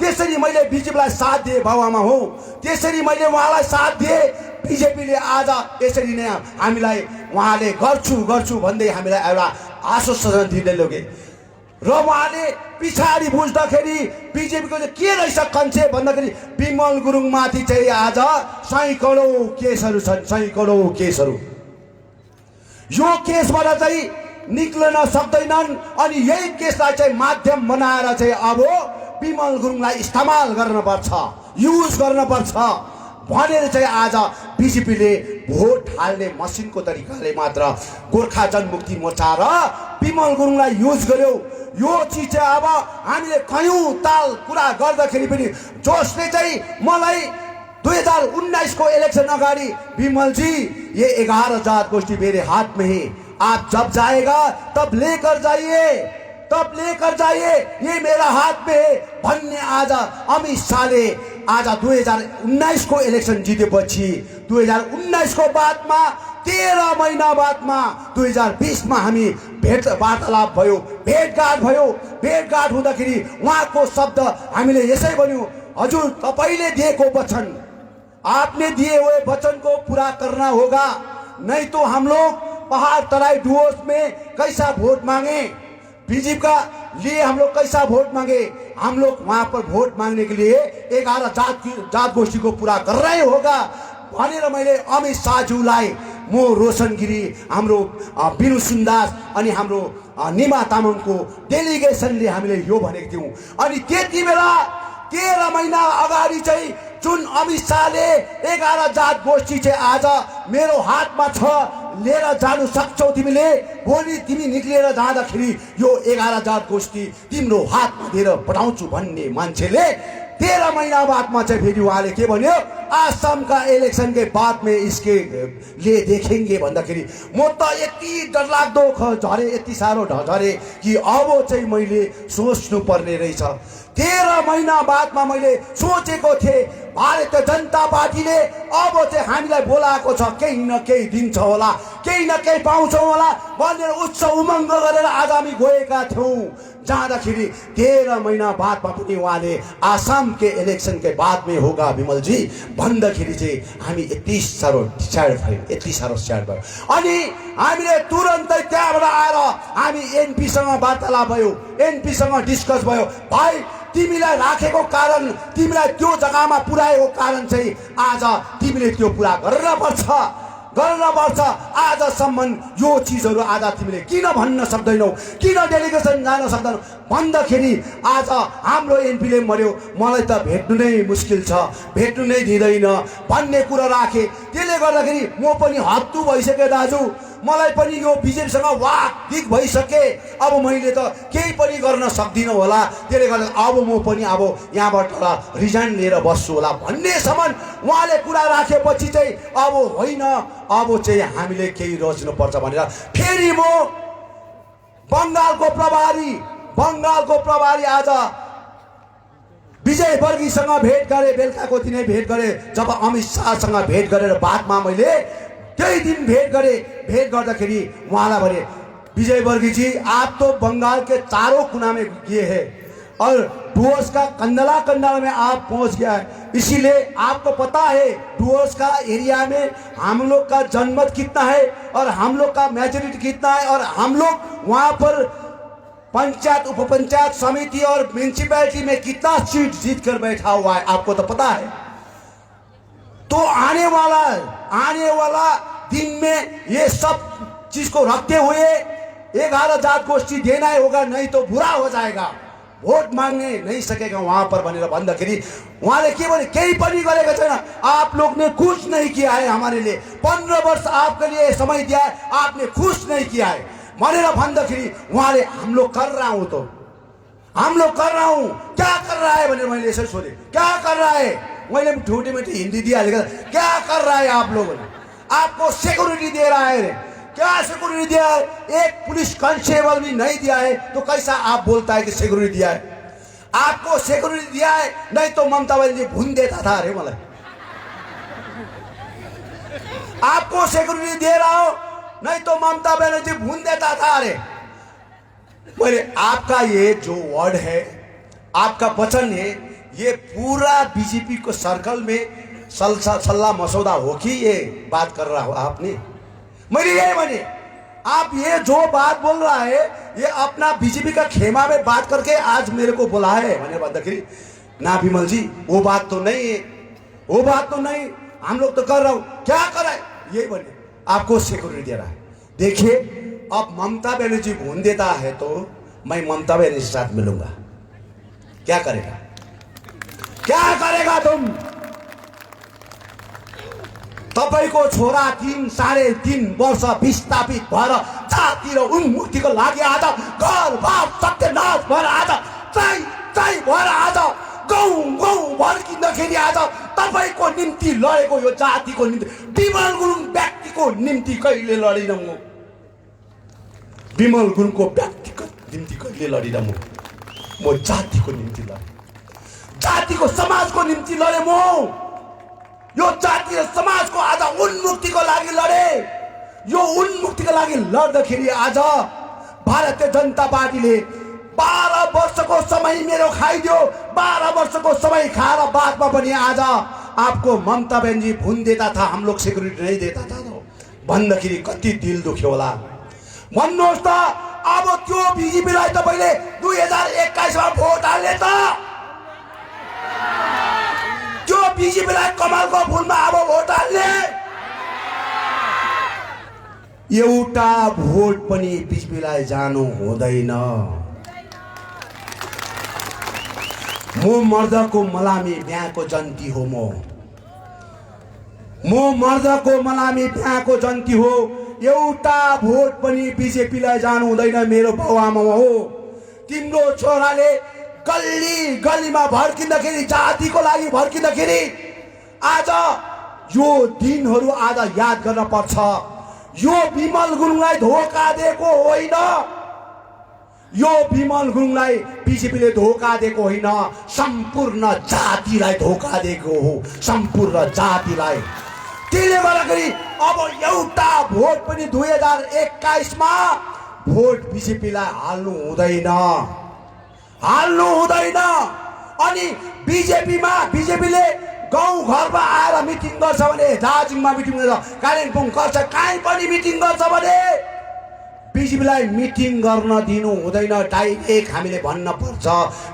त्यसरी मैले बिजेपीलाई साथ दिए, बाबुआमा हो, त्यसरी मैले उहाँलाई साथ दिए। बिजेपीले आज यसरी नै हामीलाई उहाँले गर्छु भन्दै हामीलाई एउटा आश्वासन दिँदै लगे र उहाँले पछाडि बुझ्दाखेरि बिजेपीको चाहिँ के रहेछ कन्सेप्ट भन्दाखेरि विमल गुरुङमाथि चाहिँ आज सैकडौँ केसहरू छन्, सैकडौँ केसहरू। यो केसबाट चाहिँ निक्लन सक्दैनन् अनि यही केसलाई चाहिँ माध्यम बनाएर चाहिँ अब विमल गुरुङलाई इस्तेमाल गर्नुपर्छ, युज गर्नुपर्छ भनेर चाहिँ आज बिजेपीले भोट हाल्ने मसिनको तरिकाले मात्र गोर्खा जनमुक्ति मोर्चा र विमल गुरुङलाई युज गर्यो। यो चिज चाहिँ अब हामीले कयौं ताल कुरा गर्दाखेरि पनि जसले चाहिँ मलाई 2019 को इलेक्सन अगाडि विमल जी ये 11 जात गोष्ठी मेरे हाथ में है, आप जब जाएगा तब लेकर जाइए, ये मेरा हाथ में है भन्ने आज अमित शाहले आज 2019 को इलेक्सन जितेपछि 2019 को बादमा 13 महिना बादमा 2020 मा हामी भेट वार्तालाप भयो, भेटघाट हुँदाखेरि उहाँको शब्द हामीले यसै भन्यौं, हजुर तपाईले दिएको वचन, आपने दिए हुए वचन को पूरा करना होगा, नहीं तो हम लोग पहाड़ तराई डुवर्स में कैसा वोट मांगे, बीजेपी का लिए हम लोग कैसा वोट मांगे, हम लोग वहां पर वोट मांगने के लिए 11 जात गोष्ठी को पूरा कर रहे होगा भनेर मैले अमित शाहज्यूलाई म रोशन गिरी, हाम्रो बिनु सुन्दास अनि हाम्रो निमा तामाङको डेलिगेसनले हामीले यो भनेको थियौं। अनि त्यति बेला 13 महिना अगाडि चाहिँ जुन अमित शाहले 11 जात गोष्ठी चाहिँ आज मेरो हातमा छ, लिएर जानु सक्छौ तिमीले, भोलि तिमी निक्लिएर जाँदाखेरि यो 11 जात गोष्ठी तिम्रो हातमा दिएर पठाउँछु भन्ने मान्छेले 13 महीना बादमा चाहिँ फेरि उहाँले के भन्यो, आसाम का इलेक्शन के बाद में इसके लिए देखेंगे भन्दाखेरि म त यति डरलाग्दो झरे, यति साह्रो झरे कि अब चाहिँ मैले सोच्नु पर्ने रहेछ। 13 महीना बादमा मैले सोचेको थिएँ भारतीय जनता पार्टीले अब चाहिँ हामीलाई बोलाएको छ, केही न केही दिन्छ होला, केही न केही पाउँछौँ होला भनेर उच्च उमङ्ग गरेर आज हामी गएका थियौँ। जाँदाखेरि 13 महीना बादमा पनि उहाँले आसाम के इलेक्शन के बाद में होगा विमल जी भन्दाखेरि चाहिँ हामी यति साह्रो स्याड भयो, यति साह्रो स्याड भयो। अनि हामीले तुरन्तै त्यहाँबाट आएर हामी एनपीसँग वार्तालाप भयो, एनपीसँग डिस्कस भयो। भाइ तिमीलाई राखेको कारण, तिमीलाई त्यो जग्गामा पुर्याएको कारण चाहिँ आज तिमीले त्यो पुरा गर्न पर्छ। आजसम्म यो चिजहरू आज तिमीले किन भन्न सक्दैनौ, किन डेलिगेसन जान सक्दैनौ भन्दाखेरि आज हाम्रो एमपीले मर्यो, मलाई त भेट्नु नै मुस्किल छ, भेट्नु नै दिँदैन भन्ने कुरा राखे। त्यसले गर्दाखेरि म पनि हत्तु भइसके दाजु, मलाई पनि यो बिजेपीसँग वाकविक भइसके। अब मैले त केही पनि गर्न सक्दिनँ होला, त्यसले गर्दा अब म पनि अब यहाँबाट रिजाइन लिएर बस्छु होला भन्नेसम्म उहाँले कुरा राखेपछि चाहिँ अब होइन, अब चाहिँ हामीले केही रोज्नुपर्छ भनेर फेरि म बङ्गालको प्रभारी आज विजय वर्गीसँग भेट गरेँ, बेलुकाको दिनै भेट गरेँ। जब अमित शाहसँग भेट गरेर बादमा मैले त्यही दिन भेट गर्दाखेरि उहाँलाई भने, विजय वर्गी जी आप तो बंगाल के चारों कोना में गए हैं और डुवर्स का कंडला में आप पहुंच गया है, इसीलिए आपको पता है डुवर्स का एरिया में हम लोग का जनमत कितना है और हम लोग का मेजोरिटी कितना है, और हम लोग वहाँ पर पंचायत, उप पंचायत समिति और म्यूनिसिपैलिटी में कितना सीट जीत कर बैठा हुआ है, आपको तो पता है। तो आने वाला दिन में ये सब चीज को रखते हुए 11 जात गोष्ठी देना ही होगा, नहीं तो बुरा हो जाएगा, वोट मांगने नहीं सकेगा वहां पर भनेर भन्दाखेरि उहाँले के भने, केही पनि गरेको छैन, आप लोग ने कुछ नहीं किया है हमारे लिए, 15 वर्ष आपके लिए समय दिया है, आपने कुछ नहीं किया है भनेर भन्दाखेरि उहाँले हम लोग कर रहा हूं, तो हम लोग कर रहा हूं, क्या कर रहा है भनेर मैले यसरी सोधेँ, क्या कर रहा है, मैंने ठूठी में हिंदी दिइहालेको, क्या कर रहा है आप लोगों ने, आपको सिक्योरिटी दे रहा है, क्या सिक्योरिटी दिया है, एक पुलिस कांस्टेबल भी नहीं दिया है, तो कैसा आप बोलता है कि सिक्योरिटी दिया है। आपको सिक्योरिटी दिया है, नहीं तो ममता बनर्जी भून देता था अरे मलाई, आपको सिक्योरिटी दे रहा हो, नहीं तो ममता बनर्जी भून देता था अरे। बोले आपका ये जो वर्ड है, आपका वचन है, ये पूरा बीजेपी को सर्कल में सल्ला मसौदा हो कि ये बात कर रहा हो आपने। मैंने ये माने, आप ये जो बात बोल रहा है ये अपना बीजेपी का खेमा में बात करके आज मेरे को बुला है मैंने बताया ना विमल जी, वो बात तो नहीं है, वो बात तो नहीं, हम लोग तो कर रहा हूं, क्या कर रहा है, ये बने आपको सिक्योरिटी दे रहा है। देखिए अब ममता बनर्जी भून देता है तो मैं ममता बनर्जी के साथ मिलूंगा, क्या करेगा, क्या करेगा तुम, तपाईको छोरा 3.5 वर्ष विस्थापित भएर जाति र उन्मुक्तिको लागि आज घर बार सत्यनाश भएर आज चाहिँ भएर आज गाउँ भड्किँदाखेरि आज तपाईको निम्ति लडेको यो जातिको निम्ति, विमल गुरुङ व्यक्तिको निम्ति कहिले लडिन म, विमल गुरुङको व्यक्तिगत निम्ति कहिले लडिन म जातिको निम्ति लडे, जातिको समाजको निम्ति लडे म, यो जाति र समाजको आज उन्मुक्तिको लागि लडे। यो उन्मुक्तिको लागि लड्दाखेरि आज भारतीय जनता पार्टीले 12 वर्षको समय मेरो खाइदियो, 12 वर्षको समय खाएर बादमा पनि आज आपको ममता बनर्जी भून देता था, हम लोग सिक्योरिटी नहीं देता था भन्दाखेरि कति दिल दुख्यो होला भन्नुहोस् त। अब त्यो बीजेपीलाई तपाईले 2021 मा भोट हाल्ने त, त्यो बीजेपीलाई कमलको फुलमा अब भोट हाल्ने, एउटा भोट पनि बीजेपीलाई जानु हुँदैन। म मर्दको मलामी बिहाको जन्ती हो, म मर्दको मलामी बिहाको जन्ती हो, एउटा भोट पनि बीजेपीलाई जानु हुँदैन। मेरो बाउ आमा हो, तिम्रो छोराले गल्ली गल्लीमा भड्किँदाखेरि, जातिको लागि भड्किँदाखेरि आज यो दिनहरू आज याद गर्न पर्छ। यो बिमल गुरुङलाई धोका दिएको होइन, यो बिमल गुरुङलाई बिजेपीले धोका दिएको होइन, सम्पूर्ण जातिलाई धोका दिएको हो, सम्पूर्ण जातिलाई। त्यसले गर्दाखेरि अब एउटा भोट पनि 2021 मा भोट बिजेपीलाई हाल्नु हुँदैन, हाल्नु हुँदैन। अनि बिजेपीले गाउँ घरमा आएर मिटिङ गर्छ भने, दार्जिलिङमा मिटिङ गर्छ, कालिम्पोङ गर्छ, कहीँ पनि मिटिङ गर्छ भने बिजेपीलाई मिटिङ गर्न दिनु हुँदैन। डाइरेक्ट हामीले भन्न पर्छ,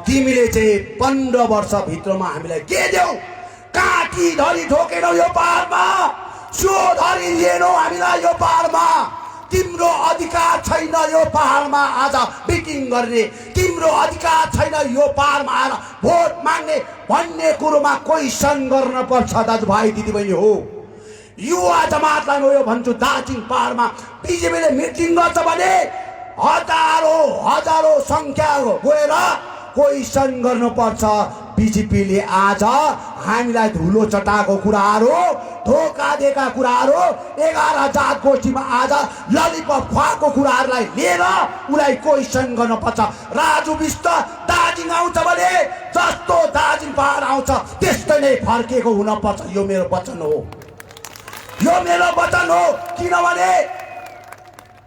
तिमीले चाहिँ 15 वर्षभित्रमा हामीलाई के देऊ, काटी धरी ठोकेनौ यो पाहाडमा, सो धरी लिएनौ हामीलाई यो पाहाडमा। तिम्रो अधिकार छैन यो पाहाडमा आज मिटिङ गर्ने, तिम्रो अधिकार छैन यो पाहाडमा आएर भोट माग्ने भन्ने कुरोमा क्वेसन गर्न पर्छ दाजुभाइ दिदीबहिनी हो। युवा जमातलाई म यो भन्छु, दार्जिलिङ पाहाडमा बिजेपीले मिटिङ गर्छ भने हजारौं संख्या गएर क्वेसन गर्नुपर्छ। बिजेपीले आज हामीलाई धुलो चटाएको कुराहरू, धोका दिएका कुराहरू, 11 जात गोष्ठीमा आज ललिपप खुवाएको कुराहरूलाई लिएर उसलाई क्वेसन गर्नुपर्छ। राजु विष्ट दार्जिलिङ आउँछ भने जस्तो दार्जिलिङ पहाड आउँछ त्यस्तै नै फर्केको हुनपर्छ। यो मेरो वचन हो, यो मेरो वचन हो। किनभने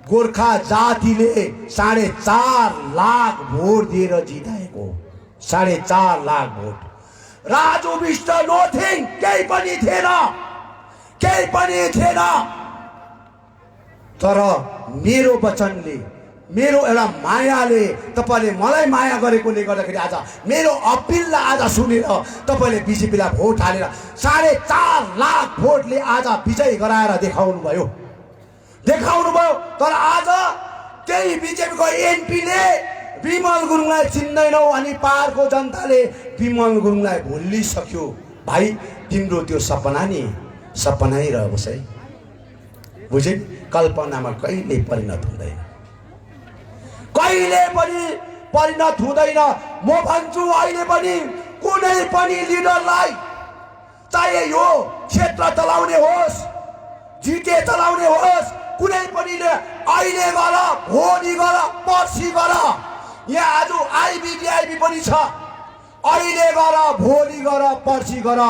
गोर्खा जातिले 4.5 लाख भोट दिएर जिताएको, 4.5 लाख भोट। राजु विष्ट नथिङ, केही पनि थिएन, केही पनि थिएन। तर मेरो वचनले, मेरो एउटा मायाले, तपाईले मलाई माया गरेकोले गर्दाखेरि आज मेरो अपिललाई आज सुनेर तपाईले बिजेपीलाई भोट हालेर 4.5 लाख भोटले आज विजय गराएर देखाउनु भयो। तर आज केही बिजेपीको एमपीले बिमल गुरुङलाई चिन्दैनौ अनि पहाडको जनताले बिमल गुरुङलाई भुलिसक्यो। भाइ तिम्रो त्यो सपना नि सपनै रहोस् है, बुझे? कल्पनामा कहिले परिणत हुँदैन, कहिले पनि परिणत हुँदैन। म भन्छु अहिले पनि कुनै पनि लिडरलाई, चाहे यो क्षेत्र चलाउने होस्, जिटे चलाउने होस्, कुनै पनि अहिले गर, भोलि गर, पर्सि गर, यहाँ आज आइबी पनि छ, अहिले गर, भोलि गर, पर्सि गर,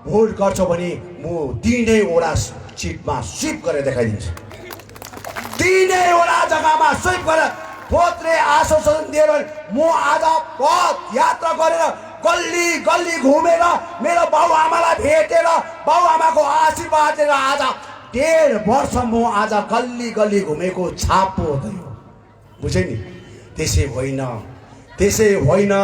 भोट गर्छौ भने म 3 वटा सिटमा स्विप गरेर देखाइदिन्छु। 3 वटा जग्गामा स्विप गरेर भोटले आश्वासन दिएर म आज पद यात्रा गरेर गल्ली गल्ली घुमेर मेरो बाबुआमालाई भेटेर बाबुआमाको आशीर्वाद लिएर आज 1.5 वर्ष म आज गल्ली गल्ली घुमेको छाप हो। बुझे नि? त्यसै होइन, त्यसै होइन।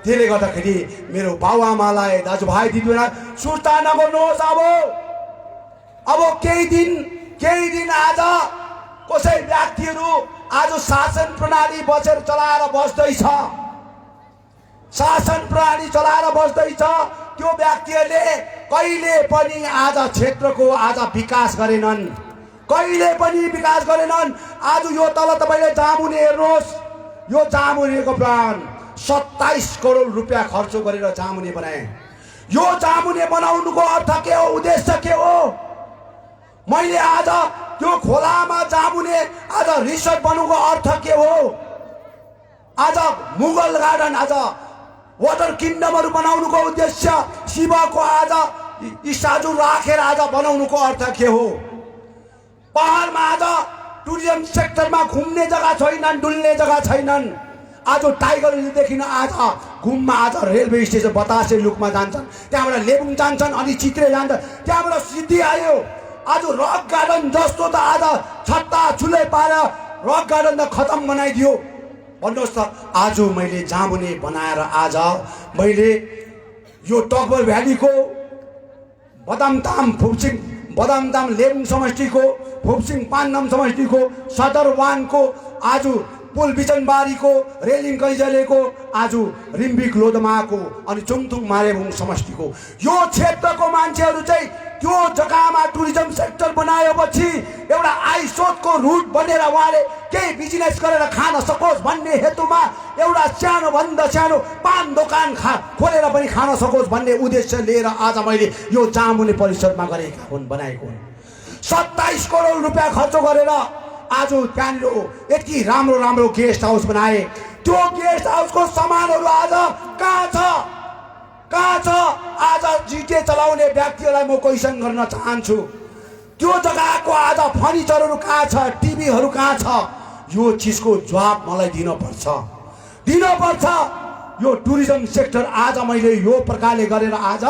त्यसले गर्दाखेरि मेरो बाबुआमालाई, दाजुभाइ दिदीबहिनीलाई सुर्ता नगर्नुहोस्। अब केही दिन आज कसै व्यक्तिहरू आज शासन प्रणाली बसेर चलाएर बस्दैछ, शासन प्रणाली चलाएर बस्दैछ। त्यो व्यक्तिहरूले कहिले पनि आज क्षेत्रको आज विकास गरेनन्, कहिले पनि विकास गरेनन्। आज यो तल तपाईले जामुने हेर्नुहोस्, यो जामुनेको प्लान 27 करोड रुपियाँ खर्च गरेर जामुने बनाए। यो जामुने बनाउनुको अर्थ के हो, उद्देश्य के हो? मैले आज त्यो खोलामा जामुने आज रिसोर्ट बनाउनुको अर्थ के हो? आज मुगल गार्डन, आज वाटर किङडमहरु बनाउनुको उद्देश्य, शिवको आज स्ट्याचु राखेर आज बनाउनुको अर्थ के हो? पहाडमा आज टुरिज्म सेक्टरमा घुम्ने जग्गा छैनन्, डुल्ने जग्गा छैनन्। आज टाइगर हिलदेखि आज घुममा आज रेलवे स्टेसन बतासे लुकमा जान्छन्, त्यहाँबाट लेबुङ जान्छन्, अनि चित्रे जान्छन्, त्यहाँबाट सिद्धि आयो। आज रक गार्डन जस्तो त आज छट्टा छुले पारेर रक गार्डन त खतम बनाइदियो। भन्नुहोस् त, आज मैले जामुने बनाएर आज मैले यो टकबर भ्यालीको बदामताम फुपसिङ, बदामताम लेबुङ समष्टिको, फुपसिङ पान्नाम समष्टिको, सदरवानको, आज पुल बिचनबारीको, रेलिङ कैजलेको, आज रिम्बिक लोधमाको, अनि चुङथुङ मारेबुङ समष्टिको यो क्षेत्रको मान्छेहरू चाहिँ त्यो जग्गामा टुरिज्म सेक्टर बनाएपछि एउटा आय स्रोतको रुट बनेर उहाँले केही बिजनेस गरेर खान सकोस् भन्ने हेतुमा एउटा सानोभन्दा सानो पान दोकान खोलेर पनि खान सकोस् भन्ने उद्देश्य लिएर आज मैले यो जामुने परिषदमा गरेका हुन्, बनाएको हुन्। 27 करोड रुपियाँ खर्च गरेर आज त्यहाँनिर यति राम्रो राम्रो गेस्ट हाउस बनाए। त्यो गेस्ट हाउसको सामानहरू आज कहाँ छ? कहाँ छ? आज जिटे चलाउने व्यक्तिहरूलाई म क्वेसन गर्न चाहन्छु, त्यो जग्गाको आज फर्निचरहरू कहाँ छ? टिभीहरू कहाँ छ? यो चिजको जवाब मलाई दिनुपर्छ। यो टुरिज्म सेक्टर आज मैले यो प्रकारले गरेर आज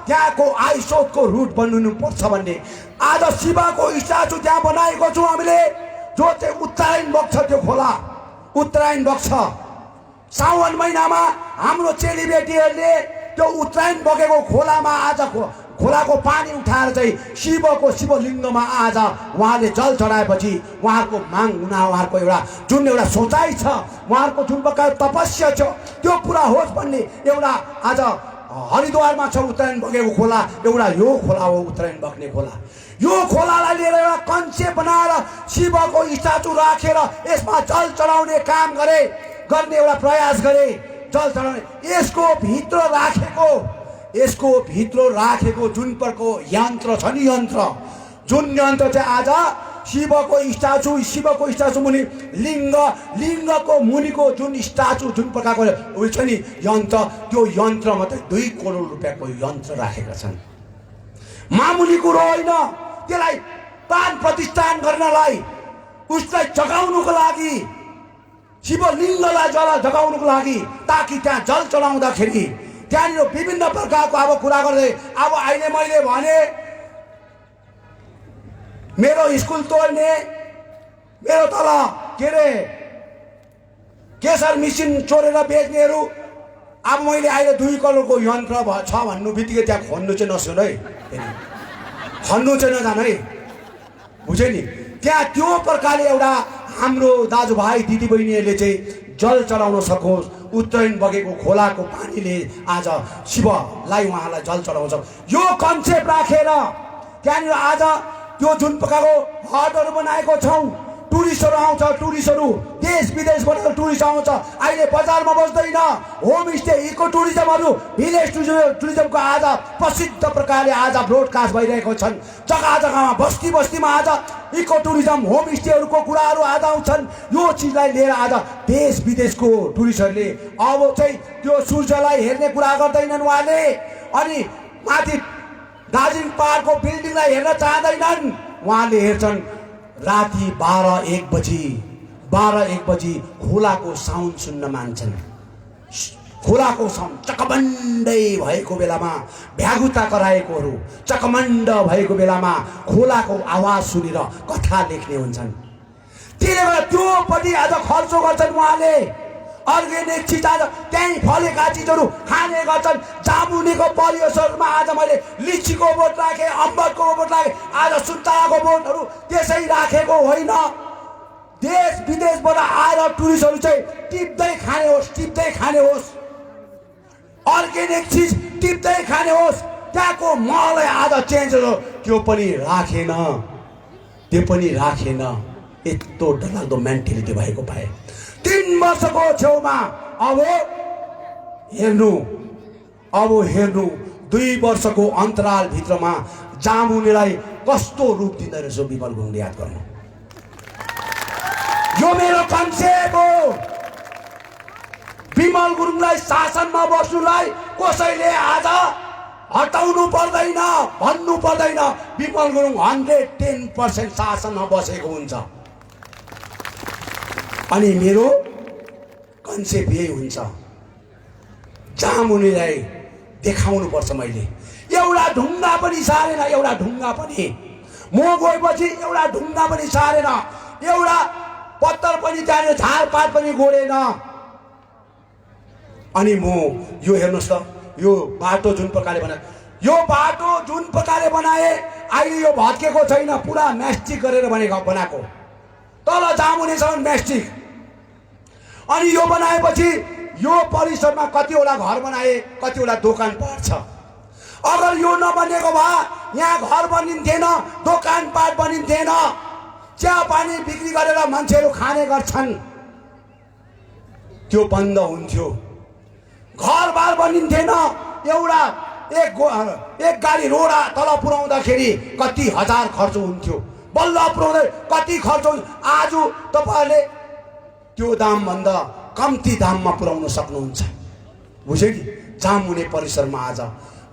त्यहाँको आय स्रोतको रुट बन्नु पर्छ भन्ने आज शिवको स्ट्याचु त्यहाँ बनाएको छौँ हामीले, जो चाहिँ उत्तरायण बग्छ, त्यो खोला उत्तरायण बग्छ। साउन महिनामा हाम्रो चेलीबेटीहरूले त्यो उत्तरायण बगेको खोलामा आज खोलाको पानी उठाएर चाहिँ शिवको शिवलिङ्गमा आज उहाँले जल चढाएपछि उहाँहरूको माग उहाँहरूको एउटा जुन एउटा सोचाइ छ, उहाँहरूको जुन प्रकार तपस्या छ, त्यो पुरा होस् भन्ने एउटा आज हरिद्वारमा छ उत्तरायण बगेको खोला, एउटा यो खोला हो उत्तरायण बग्ने खोला। यो खोलालाई लिएर एउटा कन्सेप्ट बनाएर शिवको स्ट्याचु राखेर यसमा जल चढाउने काम गर्ने एउटा प्रयास गरे। जल चढाउने यसको भित्र राखेको जुन प्रकारको यन्त्र छ नि, जुन यन्त्र चाहिँ आज शिवको स्ट्याचु मुनि लिङ्गको मुनिको जुन स्ट्याचु जुन प्रकारको उयो छ नि यन्त्र, त्यो यन्त्रमा त 2 करोड रुपियाँको यन्त्र राखेका छन्। मामुली कुरो होइन, त्यसलाई प्राण प्रतिष्ठान गर्नलाई, उसलाई जगाउनुको लागि, शिवलिङ्गलाई जगाउनुको लागि, ताकि त्यहाँ जल चढाउँदाखेरि त्यहाँनिर विभिन्न प्रकारको अब कुरा गर्दै अब अहिले मैले भने मेरो स्कुल तोड्ने, मेरो तल के अरे केसर मिसिन चोरेर बेच्नेहरू, अब मैले अहिले 2 करोडको यन्त्र छ भन्नु बित्तिकै त्यहाँ खन्नु चाहिँ नसुन है, खन्नु चाहिँ नजान है, बुझ्यो नि। त्यहाँ त्यो प्रकारले एउटा हाम्रो दाजुभाइ दिदीबहिनीहरूले चाहिँ जल चढाउन सकोस्, उत्तरायण बगेको खोलाको पानीले आज शिवलाई उहाँलाई जल चढाउँछ। यो कन्सेप्ट राखेर त्यहाँनिर आज त्यो जुन प्रकारको हटहरू बनाएको छौँ, टुरिस्टहरू आउँछ, टुरिस्टहरू देश विदेशबाट टुरिस्ट आउँछ। अहिले बजारमा बस्दैन, होमस्टे, इको टुरिज्महरू, भिलेज टुरिज्मको आज प्रसिद्ध प्रकारले आज ब्रोडकास्ट भइरहेको छन्। जग्गा जग्गामा बस्ती बस्तीमा आज इको टुरिज्म, होमस्टेहरूको कुराहरू आज आउँछन्। यो चिजलाई लिएर आज देश विदेशको टुरिस्टहरूले अब चाहिँ त्यो सूर्यलाई हेर्ने कुरा गर्दैनन् उहाँले, अनि माथि दार्जिलिङ पहाडको बिल्डिङलाई हेर्न चाहँदैनन्, उहाँले हेर्छन् राति 12-1 बजी खोलाको साउन्ड सुन्न मान्छन्। खोलाको साउन्ड चकमण्डै भएको बेलामा भ्यागुता कराएकोहरू चकमण्ड भएको बेलामा खोलाको आवाज सुनेर कथा लेख्ने हुन्छन्। त्यसले गर्दा त्योपट्टि आज खर्च गर्छन् उहाँले। अर्ग्यानिक चिज आज त्यहीँ फलेका चिजहरू खाने गर्छन्। जामुनेको परिवेशहरूमा आज मैले लिचीको बोट राखेँ, अम्बकको बोट राखेँ, आज सुन्तलाको बोटहरू त्यसै राखेको होइन। देश विदेशबाट आएर टुरिस्टहरू चाहिँ टिप्दै खाने होस्, अर्ग्यानिक चिज टिप्दै खाने होस्। त्यहाँको महलै आज चेन्ज हो, त्यो पनि राखेन। यस्तो डरलाग्दो मेन्टालिटी भएको पाए 3 वर्षको छेउमा अब हेर्नु 2 वर्षको अन्तराल भित्रमा जामुनेलाई कस्तो रूप दिँदो रहेछ विमल गुरुङले याद गर्नु। यो मेरो कन्सेप्ट हो। विमल गुरुङलाई शासनमा बस्नुलाई कसैले आज हटाउनु पर्दैन, भन्नु पर्दैन। विमल गुरुङ 110% शासनमा बसेको हुन्छ। अनि मेरो कन्सेप्ट यही हुन्छ, जामुनेलाई देखाउनु पर्छ। मैले एउटा ढुङ्गा पनि सारेन, एउटा ढुङ्गा पनि म गएपछि एउटा ढुङ्गा पनि सारेन, एउटा पत्तर पनि त्यहाँनिर झारपात पनि गोडेन। अनि म यो हेर्नुहोस् त, यो बाटो जुन प्रकारले बनाए अहिले यो भत्केको छैन, पुरा म्यास्टिक गरेर बनाएको, तल जामुनेसम्म म्यास्टिक। अनि यो बनाएपछि यो परिसरमा कतिवटा घर बनाए, कतिवटा दोकानपाट छ। अगर यो नबनेको भए यहाँ घर बनिन्थेन, दोकानपाट बनिन्थेन। चिया पानी बिक्री गरेर मान्छेहरू खाने गर्छन्। त्यो बन्द हुन्थ्यो। घरबार बनिन्थेन। एउटा एक गाडी रोडा तल पुर्याउँदाखेरि कति हजार खर्च हुन्थ्यो, बल्ल पुर्याउँदै कति खर्च हुन्छ। आज तपाईँहरूले त्यो दामभन्दा कम्ती दाममा पुर्याउन सक्नुहुन्छ। बुझ्यो कि? जामुने परिसरमा आज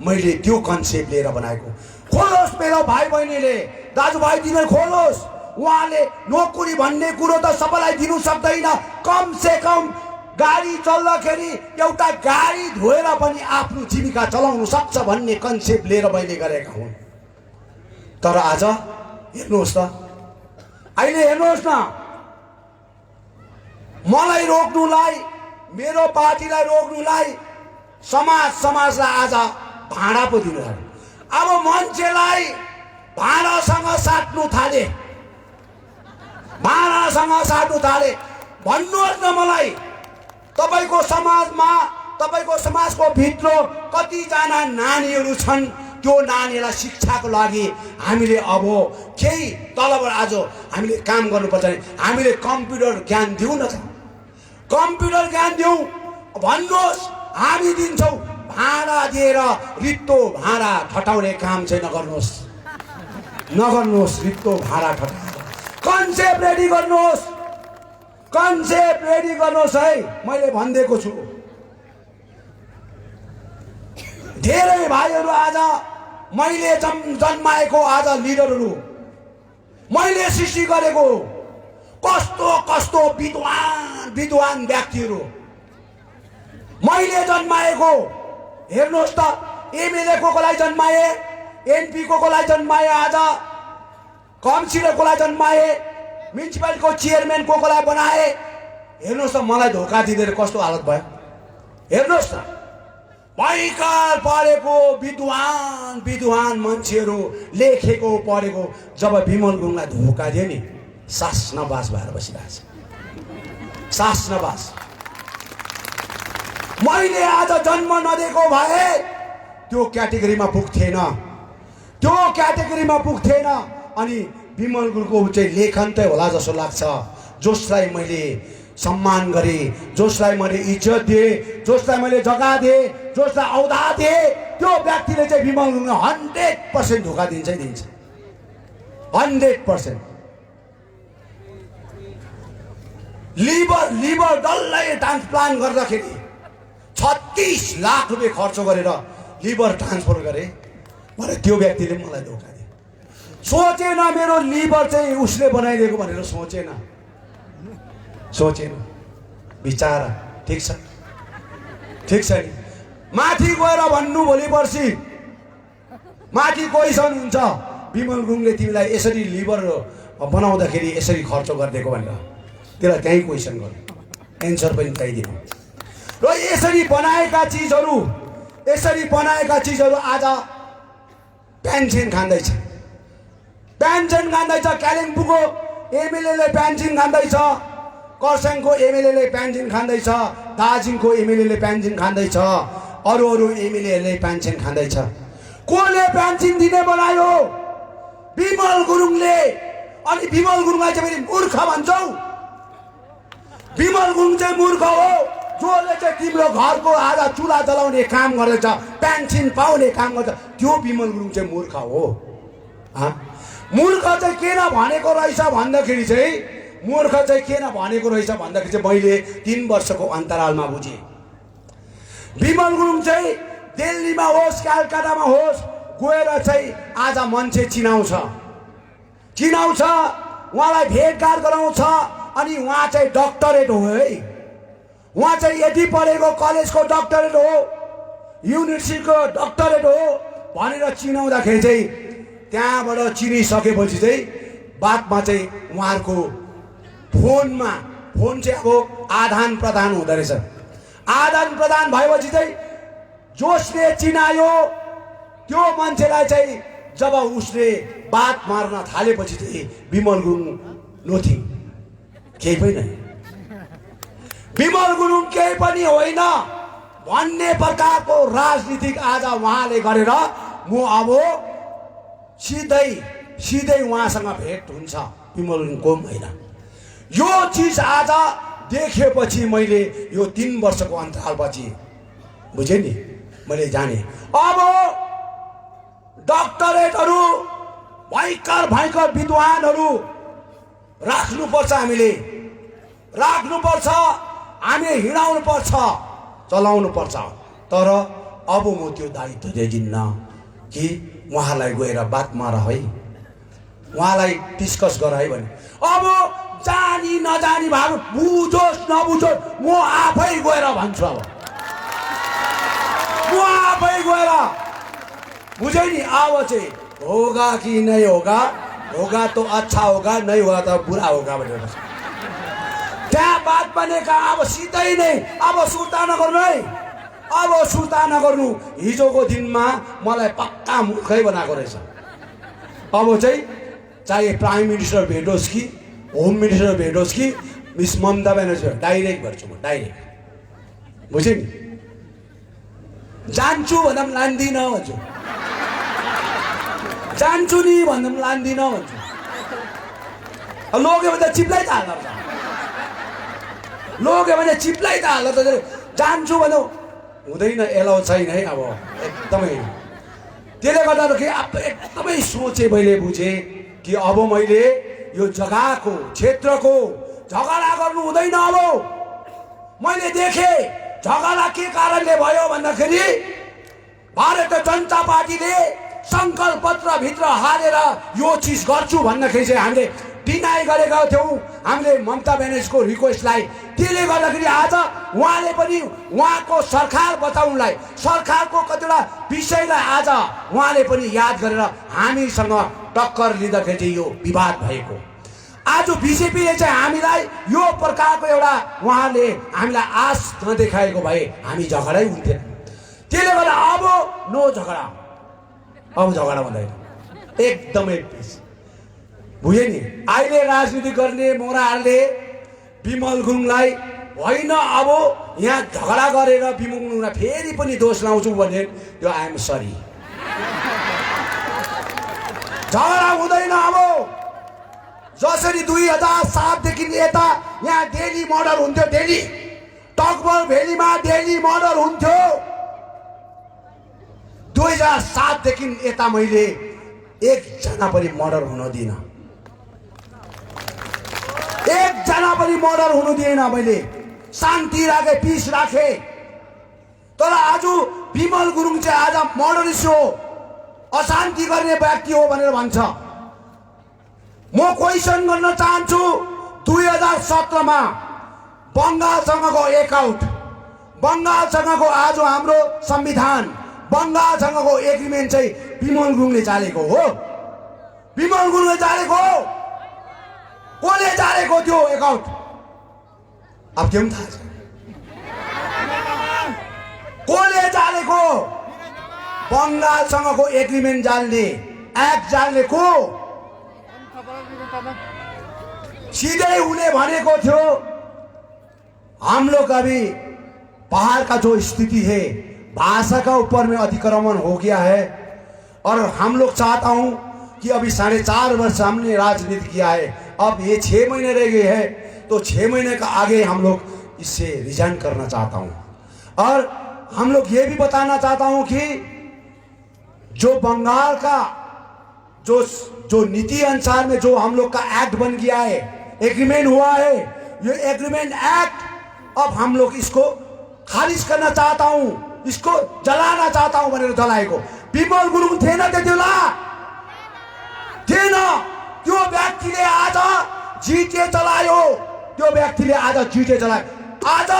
मैले त्यो कन्सेप्ट लिएर बनाएको। खोलोस् मेरो भाइ बहिनीले, दाजुभाइ दिने खोलोस्। उहाँले नोकरी भन्ने कुरो त सबैलाई दिनु सक्दैन। कम से कम गाडी चल्दाखेरि एउटा गाडी धोएर पनि आफ्नो जीविका चलाउन सक्छ भन्ने कन्सेप्ट लिएर मैले गरेका हुन्। तर आज हेर्नुहोस् त, अहिले हेर्नुहोस् न, मलाई रोक्नुलाई, मेरो पार्टीलाई रोक्नुलाई समाजलाई आज भाडा पो दिनु थाल्यो। अब मान्छेलाई भाडासँग साट्नु थाले, भाडासँग साट्नु थाले। भन्नुहोस् न मलाई, तपाईको समाजमा, तपाईको समाजको भित्र कतिजना नानीहरू छन्? त्यो नानीलाई शिक्षाको लागि हामीले अब केही तलबाट आज हामीले काम गर्नुपर्छ भने हामीले कम्प्युटर ज्ञान दिउँ न त, कम्प्युटर ज्ञान दिउँ। भन्नुहोस्, हामी दिन्छौँ। भाडा दिएर रित्तो भाडा ठटाउने काम चाहिँ नगर्नुहोस्, नगर्नुहोस्। रित्तो भाडा ठटाएर कन्सेप्ट रेडी गर्नुहोस्, कन्सेप्ट रेडी गर्नुहोस् है। मैले भनिदिएको छु। धेरै भाइहरू आज मैले जन्माएको आज लिडरहरू मैले सृष्टि गरेको कस्तो कस्तो विद्वान विद्वान व्यक्तिहरू मैले जन्माएको। हेर्नुहोस् त, एमएलए कोलाई जन्माए, एमपी कोलाई जन्माए, आज काउन्सिलर कोलाई जन्माए, म्युनिसिपालिटीको चेयरम्यान कोलाई बनाए। हेर्नुहोस् त, मलाई धोका दिँदै कस्तो हालत भयो। हेर्नुहोस् त, भयङ्कर पढेको विद्वान विद्वान मान्छेहरू लेखेको पढेको जब विमल गुरुङलाई धोका दियो नि, सास नबास भएर बसिरहेछ, सास नबास। मैले आज जन्म नदिएको भए त्यो क्याटेगोरीमा पुग्थेन, त्यो क्याटेगोरीमा पुग्थेन। अनि विमल गुरुङको चाहिँ लेखन त होला जस्तो लाग्छ। जसलाई मैले सम्मान गरेँ, जसलाई मैले इज्जत दिएँ, जसलाई मैले जग्गा दिएँ, जसलाई औदा दिएँ, त्यो व्यक्तिले चाहिँ विमल गुरुङलाई 100% धोका दिन्छै दिन्छ, 100%। लिभर डल्लै ट्रान्सप्लान्ट गर्दाखेरि 36 लाख रुपियाँ खर्च गरेर लिभर ट्रान्सफर गरेँ भनेर त्यो व्यक्तिले मलाई धोका दियो। सोचेन मेरो लिभर चाहिँ उसले बनाइदिएको भनेर सोचेन, सोचेन। बिचारा। ठिक छ, ठिक छ नि। माथि गएर भन्नु भोलि पर्सि, माथि क्वेसन हुन्छ, विमल गुरुङले तिमीलाई यसरी लिभर बनाउँदाखेरि यसरी खर्च गरिदिएको भनेर त्यसलाई त्यहीँ क्वेसन गर्नु, एन्सर पनि त्यहीँ दिनु। र यसरी बनाएका चिजहरू आज पेन्सन खाँदैछ, पेन्सन खाँदैछ। कालिम्पोङको एमएलएले पेन्सन खाँदैछ, खरसाङको एमएलएले पेन्सन खाँदैछ, दार्जिलिङको एमएलएले पेन्सन खाँदैछ, अरू एमएलएले पेन्सन खाँदैछ। कसले पेन्सन दिने बनायो? विमल गुरुङले। अनि विमल गुरुङलाई चाहिँ फेरि मूर्ख भन्छौ? विमल गुरुङ चाहिँ मूर्ख हो जसले चाहिँ तिम्रो घरको आज चुल्हा जलाउने काम गर्दैछ, पेन्सन पाउने काम गर्छ, त्यो विमल गुरुङ चाहिँ मूर्ख हो। मूर्ख चाहिँ किन भनेको रहेछ भन्दाखेरि चाहिँ, मूर्ख चाहिँ किन भनेको रहेछ भन्दाखेरि चाहिँ मैले 3 वर्षको अन्तरालमा बुझेँ। विमल गुरुङ चाहिँ दिल्लीमा होस्, कलकत्तामा होस्, गएर चाहिँ आज मान्छे चिनाउँछ, उहाँलाई भेटघाट गराउँछ। अनि उहाँ चाहिँ डक्टरेट हो है, उहाँ चाहिँ यति पढेको कलेजको डक्टरेट हो, युनिभर्सिटीको डक्टरेट हो भनेर चिनाउँदाखेरि चाहिँ त्यहाँबाट चिनिसकेपछि चाहिँ बादमा चाहिँ उहाँहरूको फोन चाहिँ अब आदान प्रदान हुँदो रहेछ। आदान प्रदान भएपछि चाहिँ जसले चिनायो त्यो मान्छेलाई चाहिँ जब उसले बात मार्न थालेपछि चाहिँ विमल गुरुङ नथिङ, केही पनि होइन, विमल गुरुङ केही पनि होइन भन्ने प्रकारको राजनीतिक आज उहाँले गरेर म अब सिधै उहाँसँग भेट हुन्छ, विमल गुरुङको होइन। यो चिज आज देखेपछि मैले यो 3 वर्षको अन्तरालपछि बुझेँ नि, मैले जाने अब डक्टरेटहरू भयङ्कर विद्वानहरू राख्नुपर्छ, हामीले राख्नुपर्छ, हामीले हिँडाउनु पर्छ, चलाउनु पर्छ। तर अब म त्यो दायित्व दिन्न कि उहाँलाई गएर बात मार है, उहाँलाई डिस्कस गर है भने। अब जानी नजानी भाग बुझोस् नबुझोस् म आफै गएर भन्छु। अब म आफै गएर बुझे नि। अब चाहिँ होगा कि नहीं होगा, होगा तो अच्छा होगा, नहीं होगा तो बुरा होगा भनेर त्यहाँ बात बनेका। अब सिधै नै अब सुर्ता नगर्नु है, अब सुर्ता नगर्नु। हिजोको दिनमा मलाई पक्का मूर्खै बनाएको रहेछ। अब चाहिँ चाहे प्राइम मिनिस्टर भेटोस् कि होम मिनिस्टर भेटोस् कि मिस ममता ब्यानर्जी डाइरेक्ट गर्छु म, डाइरेक्ट। बुझ्यो नि, जान्छु भन्दा पनि लान्दिनँ भन्छु, जान्छु नि भन्दा पनि लान्दिनँ भन्छु। लोग्यो भने त चिप्लाई त हाल्छ, लोग्यो भने चिप्लाई त हाल्छ। जान्छु भन्नु हुँदैन, एलाउ छैन है। अब एकदमै त्यसले गर्दा के एकदमै सोचेँ, मैले बुझेँ कि अब मैले यो जग्गाको क्षेत्रको झगडा गर्नु हुँदैन। अब मैले देखेँ झगडा के कारणले भयो भन्दाखेरि भारतीय जनता पार्टीले सङ्कल्प पत्रभित्र हालेर यो चिज गर्छु भन्दाखेरि चाहिँ हामीले डिनाइ गरेका थियौँ, हामीले ममता ब्यानर्जीको रिक्वेस्टलाई। त्यसले गर्दाखेरि आज उहाँले पनि उहाँको सरकार बचाउनलाई, सरकारको कतिवटा विषयलाई आज उहाँले पनि याद गरेर हामीसँग टक्कर लिँदाखेरि चाहिँ यो विवाद भएको। आज बिजेपीले चाहिँ हामीलाई यो प्रकारको एउटा उहाँले हामीलाई आश नदेखाएको भए हामी झगडै हुन्थेन। त्यसले गर्दा अब नो झगडा, अब झगडा भन्दैन, एकदमै पिस। बुझ्यो नि। अहिले राजनीति गर्ने मोराहरूले विमल गुरुङलाई होइन अब यहाँ झगडा गरेर विमल गुरुङलाई फेरि पनि दोष लाउँछु भने यो आई एम सरी, झगडा हुँदैन। अब जसरी 2007 देखि यता यहाँ डेली मर्डर हुन्थ्यो, डेली टकबर भेलीमा डेली मर्डर हुन्थ्यो। 2007 देखि यता मैले एकजना पनि मर्डर हुन दिइनँ, एकजना पनि मर्डर हुनु दिएन। मैले शान्ति राखे, पिस राखे। तर आज विमल गुरुङ चाहिँ आज मर्डरिस्ट हो, अशान्ति गर्ने व्यक्ति हो भनेर भन्छ। म क्वेसन गर्न चाहन्छु, 2017 मा बङ्गालसँगको एकआउट, बङ्गालसँगको आज हाम्रो संविधान, बङ्गालसँगको एग्रिमेन्ट चाहिँ विमल गुरुङले चालेको हो, विमल गुरुङले चालेको हो। कसले चालेको त्यो एकआउट अब के पनि थाहा छ, कसले चालेको? बङ्गालसँगको एग्रिमेन्ट जाल्ने, एक्ट जाल्ने को? सीधे उन्हें भनेको थियो हम लोग अभी पहाड़ का जो स्थिति है, भाषा का ऊपर में अतिक्रमण हो गया है और हम लोग चाहता हूं कि अभी 4.5 वर्ष हमने राजनीति किया है, अब ये 6 महीने रह गए हैं, तो 6 महीने का आगे हम लोग इससे रिजाइन करना चाहता हूं। और हम लोग ये भी बताना चाहता हूं कि जो बंगाल का जो नीति अनुसार में जो हम लोग का एक्ट बन गया है, एग्रीमेंट हुआ है, ये एग्रीमेंट एक्ट अब हम लोग इसको खारिज करना चाहता हूं, इसको जलाना चाहता हूं भनेर जलाएको। विमल गुरुङ थिएन त्यतिबेला, थिएन। त्यो व्यक्तिले आज जिटे चलायो, त्यो व्यक्तिले आज जिटे चलायो। आज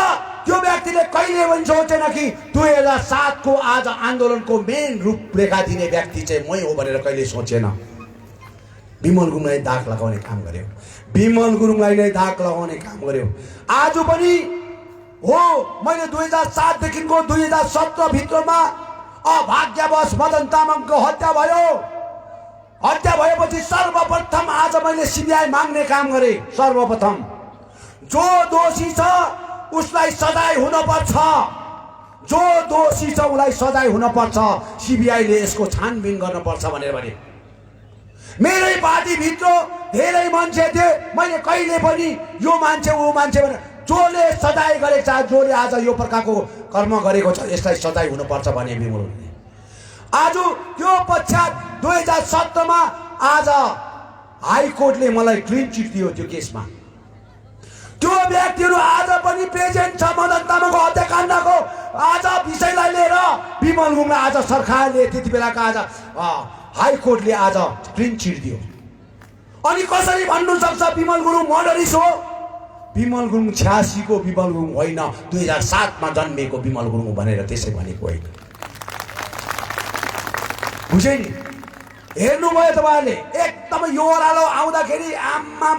त्यो व्यक्तिले कहिले पनि सोचेन कि 2007 को आज आन्दोलनको मेन रूपरेखा दिने व्यक्ति चाहिँ मै हो भनेर कहिले सोचेन। विमल गुरुङलाई दाग लगाउने काम गर्यो, विमल गुरुङलाई नै दाग लगाउने काम गर्यो। आज पनि हो, मैले 2007 देखिको 2017 भित्रमा अभाग्यवश मदन तामाङको हत्या भयो। हत्या भएपछि सर्वप्रथम आज मैले सीबीआई माग्ने काम गरेँ। सर्वप्रथम जो दोषी छ उसलाई सजाय हुनुपर्छ, जो दोषी छ उसलाई सजाय हुनुपर्छ, सीबीआईले यसको छानबिन गर्नुपर्छ भनेर भने। मेरै पार्टी भित्र धेरै मान्छे थिए, मैले कहिले पनि यो मान्छे ऊ मान्छे भनेर जसले सजाय गरेको छ, जसले आज यो प्रकारको कर्म गरेको छ, यसलाई सजाय हुनुपर्छ भने बिमल गुरुङले आज त्यो पश्चात 2017 मा आज हाइकोर्टले मलाई क्लिन चिट दियो त्यो केसमा। त्यो व्यक्तिहरू आज पनि प्रेजेन्ट छ। मदन तामाङको हत्याकाण्डको आज विषयलाई लिएर बिमल गुरुङलाई आज सरकारले त्यति बेलाका आज हाइकोर्टले आज क्लिन चिट दियो। अनि कसरी भन्नु सक्छ बिमल गुरुङ मर्डरिस हो? बिमल गुरुङ 86 को बिमल गुरुङ होइन, 2007 मा जन्मेको बिमल गुरुङ भनेर त्यसै भनेको होइन। बुझे नि? हेर्नुभयो तपाईँहरूले एकदम यो ओह्रालो आउँदाखेरि आम्मा है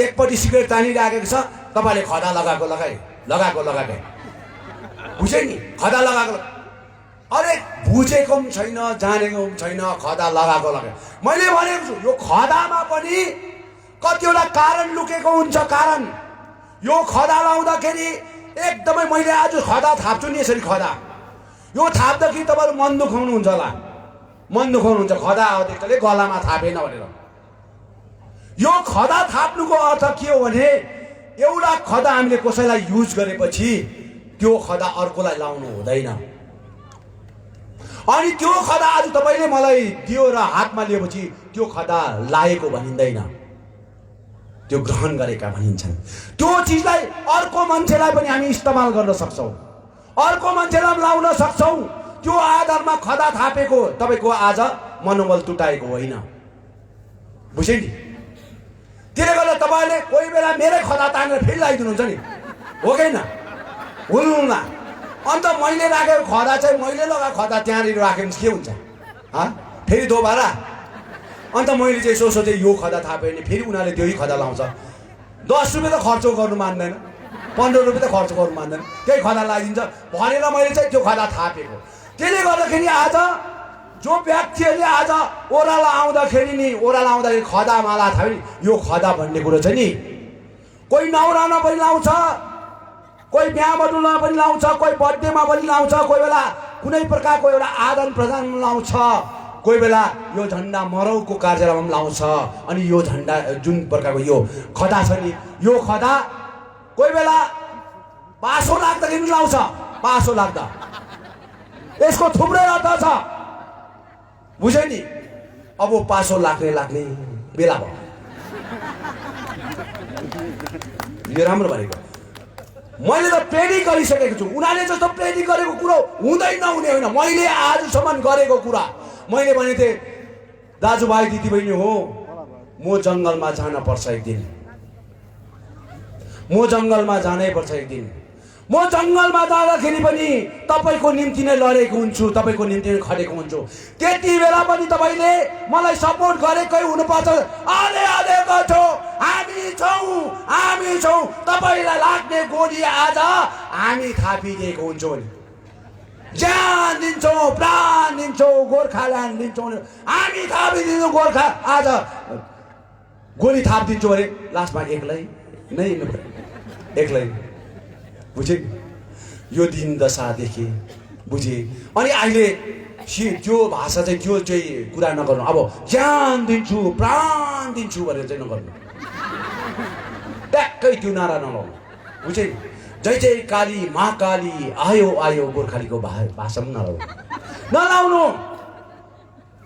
एकपट्टि सिगरेट तानिराखेको छ, तपाईँले खदा लगाएकै बुझे नि? खदा लगाएको अरे बुझेको पनि छैन, जानेको पनि छैन, खदा लगाएको मैले भनेको छु यो खदामा पनि कतिवटा कारण लुकेको हुन्छ। कारण यो खदा लाउँदाखेरि एकदमै मैले आज खदा थाप्छु नि यसरी खदा यो थाप्दाखेरि तपाईँहरू मन दुखाउनुहुन्छ होला, मन दुखाउनुहुन्छ खदा देख्दाले गलामा थापेन भनेर। यो खदा थाप्नुको अर्थ के हो भने एउटा खदा हामीले कसैलाई युज गरेपछि त्यो खदा अर्कोलाई लाउनु हुँदैन। अनि त्यो खदा आज तपाईँले मलाई दियो र हातमा लिएपछि त्यो खदा लाएको भनिँदैन, त्यो ग्रहण गरेका भनिन्छन्। त्यो चिजलाई अर्को मान्छेलाई पनि हामी इस्तेमाल गर्न सक्छौँ, अर्को मान्छेलाई लाउन सक्छौँ। त्यो आधारमा खदा थापेको तपाईँको आज मनोबल टुटाएको होइन। बुझे नि? त्यसले गर्दा तपाईँले कोही बेला मेरै खदा तानेर फेरि लगाइदिनुहुन्छ नि, हो कि होइन? हुनुहुन्न। अन्त मैले राखेको खदा चाहिँ मैले लगाएको खदा त्यहाँनिर राख्यो भने के हुन्छ? फेरि दोबारा अन्त मैले चाहिँ यसो सोचेँ यो खदा थाप्यो भने फेरि उनीहरूले त्यही खदा लाउँछ। 10 रुपियाँ त खर्च गर्नु मान्दैन, 15 रुपियाँ त खर्च गर्नु मान्दैन, त्यही खदा लगाइदिन्छ भनेर मैले चाहिँ त्यो खदा थापेको। त्यसले गर्दाखेरि आज जो व्यक्तिहरूले आज ओह्रालो आउँदाखेरि खदा माला थाप्यो नि, यो खदा भन्ने कुरो चाहिँ नि कोही नौरानमा पनि लाउँछ, कोही बिहा बटुलमा पनि लाउँछ, कोही बर्थडेमा पनि लाउँछ, कोही बेला कुनै प्रकारको एउटा आदान प्रदानमा लाउँछ, कोही बेला यो झन्डा मरौको कार्यक्रममा पनि लाउँछ। अनि यो झन्डा जुन प्रकारको यो खदा छ नि, यो खदा कोही बेला पासो लाग्दाखेरि पनि लाउँछ। पासो लाग्दा यसको थुप्रै अर्थ छ, बुझ्यो नि? अब पासो लाग्ने बेला भयो, यो राम्रो भनेको। मैले त प्रेरित गरिसकेको छु, उनीहरूले जस्तो प्रेरित गरेको कुरो हुँदै नहुने होइन। मैले आजसम्म गरेको कुरा मैले भने थिएँ दाजुभाइ दिदीबहिनी हो, म जङ्गलमा जान पर्छ एक दिन, म जङ्गलमा जानै पर्छ एक दिन। म जङ्गलमा जाँदाखेरि पनि तपाईँको निम्ति नै लडेको हुन्छु, तपाईँको निम्ति नै खटेको हुन्छु। त्यति बेला पनि तपाईँले मलाई सपोर्ट गरेकै हुनुपर्छ। आधे गर्छौ, हामी छौँ, तपाईँलाई लाग्ने गोली आज हामी थापिदिएको हुन्छौँ नि, ज्यान दिन्छौँ, प्राण दिन्छौँ, गोर्खाल्यान्ड दिन्छौँ, हामी थापिदिन्छौँ। गोर्खा आज गोली थापिदिन्छौँ भने लास्टमा एक्लै बुझे? यो दिन दशादेखि बुझे। अनि अहिले त्यो भाषा चाहिँ त्यो चाहिँ कुरा नगर्नु। अब ज्यान दिन्छु, प्राण दिन्छु भनेर चाहिँ नगर्नु, ट्याक्कै त्यो नारा नलाउनु, बुझे? जय जय काली महाकाली आयो गोर्खालीको भाषा पनि नलाउनु।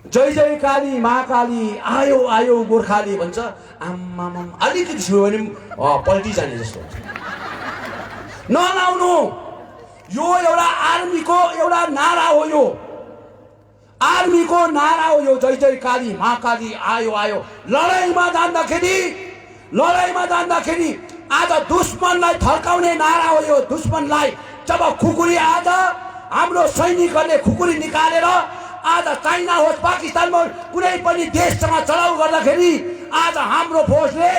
जय जय काली महाकाली आयो गोर्खाली भन्छ, आम्मामा अलिकति छुयो भने पल्टी जाने जस्तो नलाउनु। यो एउटा आर्मीको एउटा नारा हो, यो आर्मीको नारा हो यो। जय जय काली महाकाली आयो। लडाइँमा जाँदाखेरि आज दुश्मनलाई थर्काउने नारा हो यो। दुश्मनलाई जब खुकुरी आज हाम्रो सैनिकहरूले खुकुरी निकालेर आज चाइना होस्, पाकिस्तानमा कुनै पनि देशसँग चढाउ गर्दाखेरि आज हाम्रो फोर्सले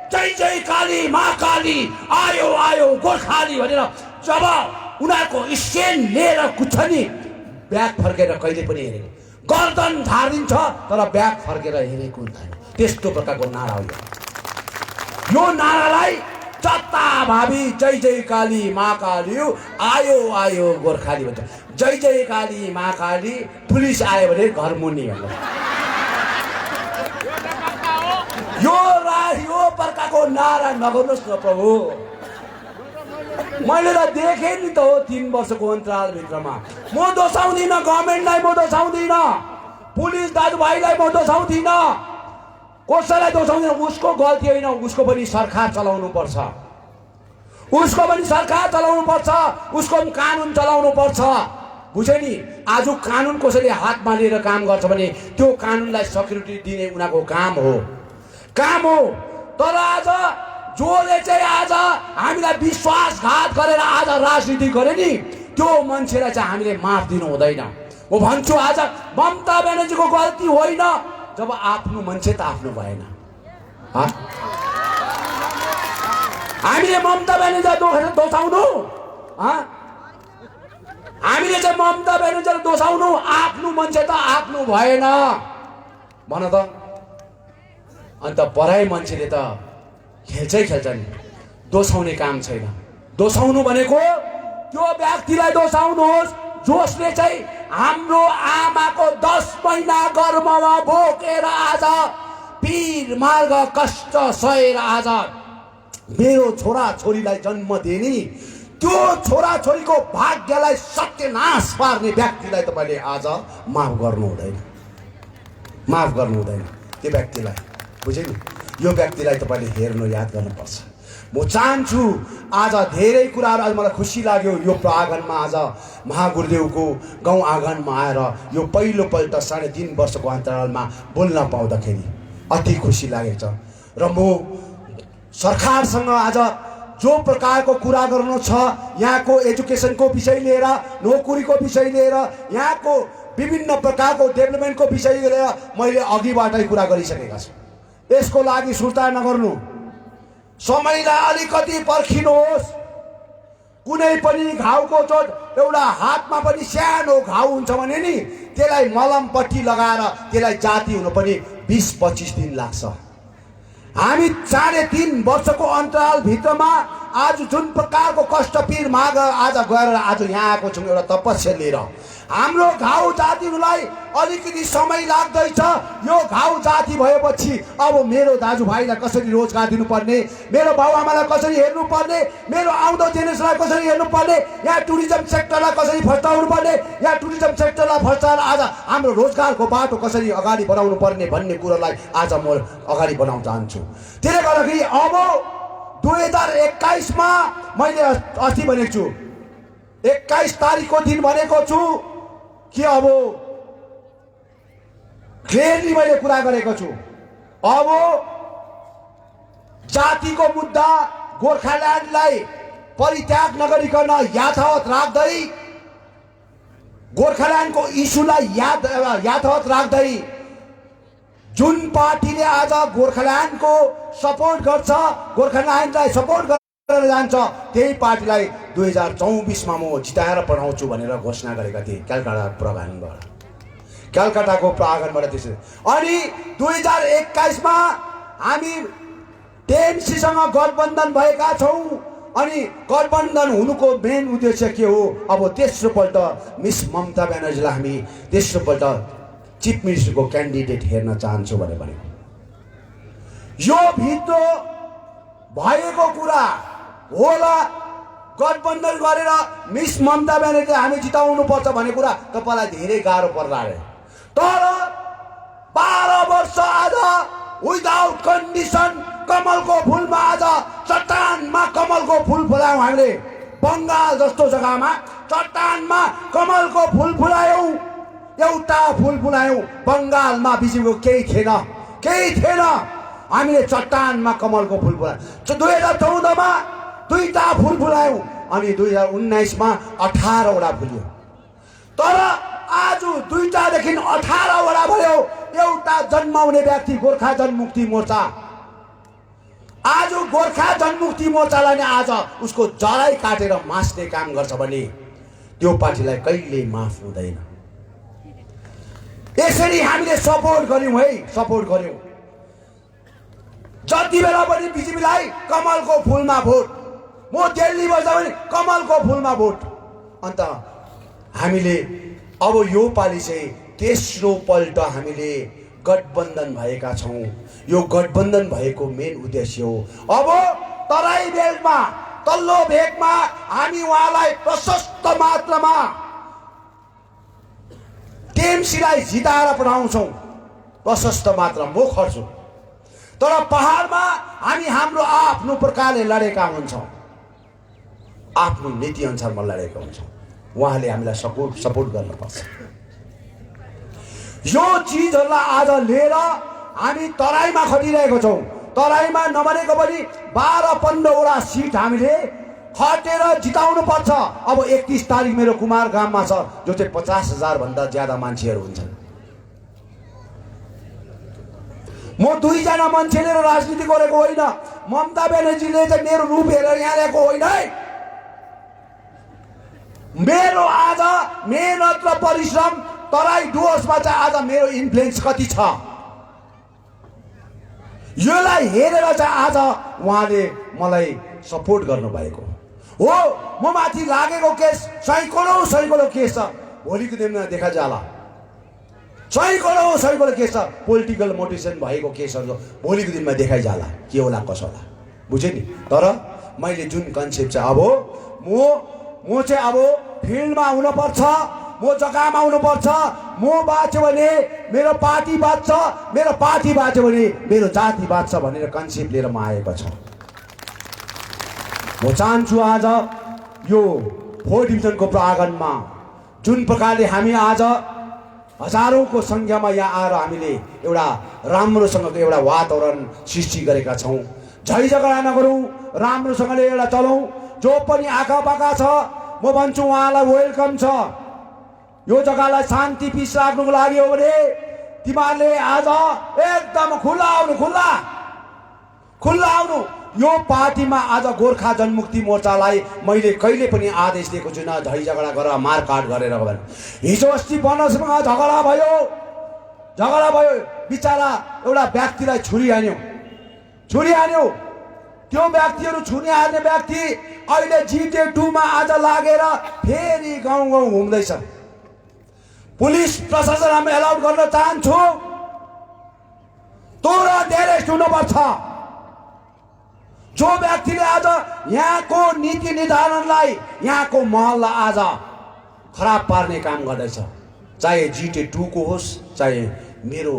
जय जय काली महाकाली आयो गोर्खाली भनेर जब उनीहरूको स्ट्यान्ड लिएर कुद्छ नि, ब्याग फर्केर कहिले पनि हेरेको, गर्दन झारिदिन्छ तर ब्याग फर्केर हेरेको हुँदैन। त्यस्तो प्रकारको नारा हो यो नारालाई जताभावी जय जय काली महाकाली आयो गोर्खाली भन्छ। जय जय काली महाकाली पुलिस आयो भने घर मुनि भन्छ। यो प्रकारको नारा नगर्नुहोस् न प्रभु। मैले त देखेँ नि त हो 3 वर्षको अन्तरालभित्रमा। म दोषाउँदिनँ गभर्मेन्टलाई, म दोषाउँदिनँ पुलिस दाजुभाइलाई, म दोषाउँदिनँ कसैलाई दोषाउँदिनँ। उसको गल्ती होइन, उसको पनि सरकार चलाउनु पर्छ, उसको पनि सरकार चलाउनु पर्छ, उसको पनि कानुन चलाउनु पर्छ। बुझ्यो नि? आज कानुन कसैले हातमा लिएर काम गर्छ भने त्यो कानुनलाई सेक्युरिटी दिने उनीहरूको काम हो। तर आज जसले चाहिँ आज हामीलाई विश्वासघात गरेर आज राजनीति गरे नि, त्यो मान्छेलाई चाहिँ हामीले माफ दिनु हुँदैन। म भन्छु आज ममता ब्यानर्जीको गल्ती होइन जब आफ्नो मान्छे त आफ्नो भएन। हामीले ममता ब्यानर्जीलाई दोषाउनु, हामीले चाहिँ ममता ब्यानर्जीलाई दोषाउनु, आफ्नो मान्छे त आफ्नो भएन भन त। अन्त पराई मान्छेले त खेल्छ नि, दोषाउने काम छैन। दोषाउनु भनेको त्यो व्यक्तिलाई दोषाउनुहोस् जसले चाहिँ हाम्रो आमाको 10 महिना गर्भमा बोकेर आज पीर मार्ग कष्ट सहेर आज मेरो छोरा छोरीलाई जन्म दिने, त्यो छोरा छोरीको भाग्यलाई सत्यनाश पार्ने व्यक्तिलाई तपाईँले आज माफ गर्नु हुँदैन त्यो व्यक्तिलाई। बुझ्यो नि? यो व्यक्तिलाई तपाईँले हेर्नु याद गर्नुपर्छ। म चाहन्छु आज धेरै कुराहरू आज मलाई खुसी लाग्यो यो प्राङ्गणमा आज महागुरुदेवको गाउँ आँगनमा आएर यो पहिलोपल्ट 3.5 वर्षको अन्तरालमा बोल्न पाउँदाखेरि अति खुसी लागेको छ। र म सरकारसँग आज जो प्रकारको कुरा गर्नु छ, यहाँको एजुकेसनको विषय लिएर, नोकरीको विषय लिएर, यहाँको विभिन्न प्रकारको डेभलपमेन्टको विषय लिएर मैले अघिबाटै कुरा गरिसकेका छु। यसको लागि सुर्ता नगर्नु, समयलाई अलिकति पर्खिनुहोस्। कुनै पनि घाउको चोट एउटा हातमा पनि सानो घाउ हुन्छ भने नि त्यसलाई मलमपट्टी लगाएर त्यसलाई जाती हुनु पनि 20-25 दिन लाग्छ। हामी 3.5 वर्षको अन्तरालभित्रमा आज जुन प्रकारको कष्टपीर माग आज गएर आज यहाँ आएको छौँ एउटा तपस्या लिएर, हाम्रो घाउ जातिहरूलाई अलिकति समय लाग्दैछ। यो घाउ जाति भएपछि अब मेरो दाजुभाइलाई कसरी रोजगार दिनुपर्ने, मेरो बाबुआमालाई कसरी हेर्नुपर्ने, मेरो आउँदो जेनेरेसनलाई कसरी हेर्नुपर्ने, यहाँ टुरिज्म सेक्टरलाई कसरी फस्टाउनु पर्ने, यहाँ टुरिज्म सेक्टरलाई फस्टाएर आज हाम्रो रोजगारको बाटो कसरी अगाडि बढाउनु पर्ने भन्ने कुरालाई आज म अगाडि बढाउन चाहन्छु। त्यसले गर्दाखेरि अब 2021 मा मैले अस्ति भनेको छु, 21 तारिकको दिन भनेको छु कि अब क्लियरली मैले कुरा गरेको छु। अब जातिको मुद्दा गोर्खाल्यान्डलाई परित्याग नगरिकन यथावत राख्दै, गोर्खाल्यान्डको इस्युलाई यथावत राख्दै जुन पार्टीले आज गोर्खाल्यान्डको सपोर्ट गर्छ, गोर्खाल्यान्डलाई सपोर्ट गरेर जान्छ, त्यही पार्टीलाई 2024 मा म जिताएर पठाउँछु भनेर घोषणा गरेका थिए कलकत्ताको प्राङ्गणबाट त्यसै। अनि 2021 मा हामी टिएमसीसँग गठबन्धन भएका छौँ। अनि गठबन्धन हुनुको मेन उद्देश्य के हो? अब तेस्रोपल्ट मिस ममता ब्यानर्जीलाई हामी तेस्रोपल्ट चिफ मिनिस्टरको क्यान्डिडेट हेर्न चाहन्छु भनेको यो भित्र भएको कुरा होला। गठबन्धन गरेर मिस ममता ब्यानर्जीले हामी जिताउनु पर्छ भन्ने कुरा तपाईँलाई धेरै गाह्रो पर्ला रे। तर 12 वर्ष आज विदाउट कन्डिसन कमलको फुलमा आज चट्टानमा कमलको फुल फुलायौँ हामीले। बङ्गाल जस्तो जग्गामा चट्टानमा कमलको फुल फुलायौँ, एउटा फुल फुलायौँ। बङ्गालमा बिजुलीको केही थिएन, हामीले चट्टानमा कमलको फुल फुलायौँ। 2014 मा 2टा फुल फुलायौँ अनि 2019 मा 18 वटा फुल्यो। तर आज 2टादेखि 18 वटा भयो। एउटा जन्माउने व्यक्ति गोर्खा जनमुक्ति मोर्चा, आज गोर्खा जनमुक्ति मोर्चालाई नै आज उसको जराई काटेर मास्ने काम गर्छ भने त्यो पार्टीलाई कहिल्यै माफ हुँदैन। यसरी हामीले सपोर्ट गर्यौँ है, सपोर्ट गर्यौँ। जति बेला पनि बिजेपीलाई कमलको फुलमा भोट, म दिल्ली बस्दा पनि कमलको फुलमा भोट। अन्त हामीले अब यो पालि चाहिँ तेस्रो पल्ट हामीले गठबन्धन भएका छौँ। यो गठबन्धन भएको मेन उद्देश्य हो अब तराई तल्लो भेगमा हामी उहाँलाई प्रशस्त मात्रामा टिएमसीलाई जिताएर पठाउँछौँ, प्रशस्त मात्रामा म खर्छु। तर पहाडमा हामी हाम्रो आफ्नो प्रकारले लडेका हुन्छौँ, आफ्नो नीति अनुसारमा लडेका हुन्छौँ। उहाँले हामीलाई सपोर्ट गर्नुपर्छ। यो चिजहरूलाई आज लिएर हामी तराईमा खटिरहेको छौँ। तराईमा नभनेको पनि 12-15वटा सिट हामीले खटेर जिताउनु पर्छ। अब 31 तारिक मेरो कुमार गाममा छ, जो चाहिँ 50,000 भन्दा ज्यादा मान्छेहरू हुन्छन्। म 2 जना मान्छे लिएर राजनीति गरेको होइन। ममता ब्यानर्जीले चाहिँ मेरो रूप हेरेर यहाँ ल्याएको होइन है। मेरो आज मेहनत र परिश्रम तराई डुवर्समा चाहिँ आज मेरो इन्फ्लुएन्स कति छ, योलाई हेरेर चाहिँ आज उहाँले मलाई सपोर्ट गर्नुभएको हो। म माथि लागेको केस सैकौँ केस छ, भोलिको दिनमा देखा जाला। सैकौँ केस छ, पोलिटिकल मोटिभेसन भएको केसहरू भोलिको दिनमा देखाइ जाला के होला कसो होला, बुझ्यो नि। तर मैले जुन कन्सेप्ट चाहिँ अब म चाहिँ अब फिल्डमा हुनुपर्छ, म जग्गामा हुनुपर्छ। म बाँच्यो भने मेरो पार्टी बाँच्छ, मेरो पार्टी बाँच्यो भने मेरो जाति बाँच्छ भनेर कन्सेप्ट लिएर म आएको छ। म चाहन्छु आज यो 4 डिभिजनको प्राङ्गणमा जुन प्रकारले हामी आज हजारौंको संख्यामा यहाँ आएर हामीले एउटा राम्रोसँगको एउटा वातावरण सृष्टि गरेका छौँ। झै झगडा नगरौँ, राम्रोसँगले एउटा चलौँ। जो पनि आँखा पाका छ म भन्छु उहाँलाई वेलकम छ। यो जग्गालाई शान्ति पिस राख्नुको लागि हो भने तिमीहरूले आज एकदम खुल्ला आउनु। यो पार्टीमा आज गोर्खा जनमुक्ति मोर्चालाई मैले कहिले पनि आदेश दिएको छु न झै झगडा गरेर मारकाट गरेर भने। हिजो अस्ति बनससँग झगडा भयो, बिचारा एउटा व्यक्तिलाई छुरी हान्यो। त्यो व्यक्तिहरू छुरी हान्ने व्यक्ति अहिले GTA-2 मा आज लागेर फेरि गाउँ घुम्दैछ। पुलिस प्रशासन हामी एलाउड गर्न चाहन्छु, तर धेरै सुन्नुपर्छ। जो व्यक्तिले आज यहाँको नीति निर्धारणलाई, यहाँको महललाई आज खराब पार्ने काम गर्दैछ, चाहे GTA-2 को होस् चाहे मेरो